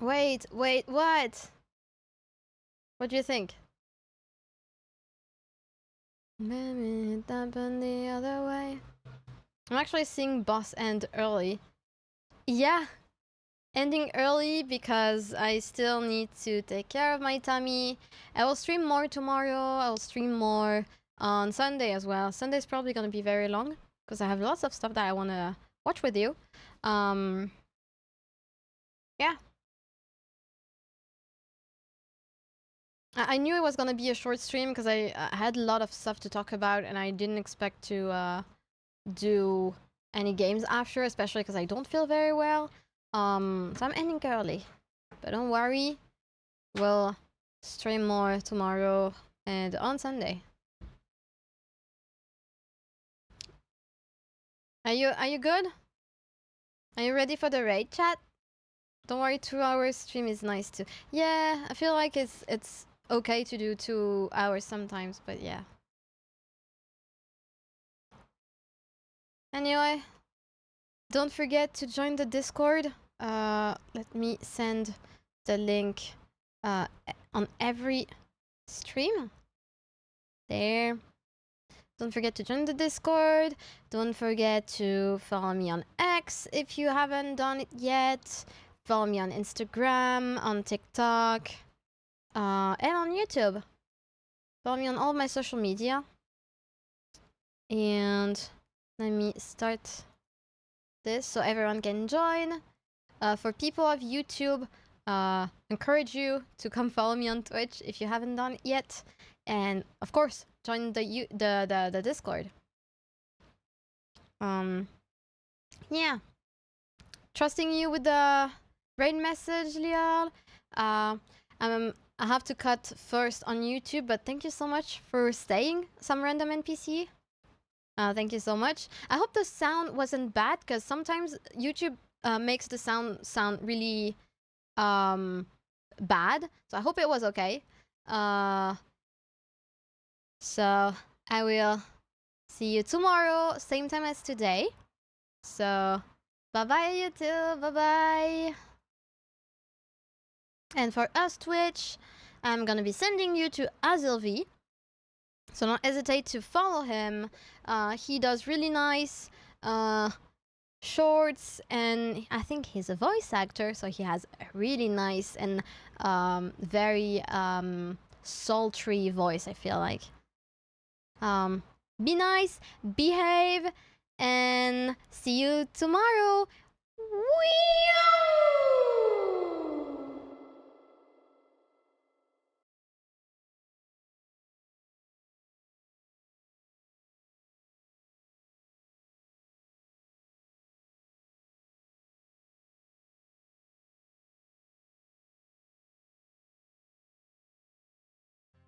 Wait, what? What do you think? Maybe it happened the other way. I'm actually seeing boss end early. Yeah, ending early because I still need to take care of my tummy. I will stream more tomorrow. I will stream more on Sunday as well. Sunday's probably gonna be very long because I have lots of stuff that I wanna watch with you. Yeah. I knew it was gonna be a short stream because I had a lot of stuff to talk about and I didn't expect to do any games after, especially because I don't feel very well. So I'm ending early, but don't worry, we'll stream more tomorrow and on Sunday. Are you good? Are you ready for the raid chat? Don't worry, 2 hours stream is nice too. Yeah, I feel like it's okay to do 2 hours sometimes, but yeah. Anyway, don't forget to join the Discord. Let me send the link on every stream. There. Don't forget to join the Discord. Don't forget to follow me on X if you haven't done it yet. Follow me on Instagram, on TikTok, and on YouTube. Follow me on all my social media. And let me start this so everyone can join. For people of YouTube, encourage you to come follow me on Twitch if you haven't done it yet, and of course, join the Discord. Yeah, trusting you with the raid message, Lial. I have to cut first on YouTube, but thank you so much for staying, some random NPC. Thank you so much. I hope the sound wasn't bad because sometimes YouTube makes the sound really bad. So I hope it was okay. So I will see you tomorrow, same time as today. So bye bye YouTube, bye bye. And for us Twitch, I'm gonna be sending you to Azilv. So don't hesitate to follow him. He does really nice shorts, and I think he's a voice actor, so he has a really nice and very sultry voice, I feel like. Be nice, behave, and see you tomorrow. Wee!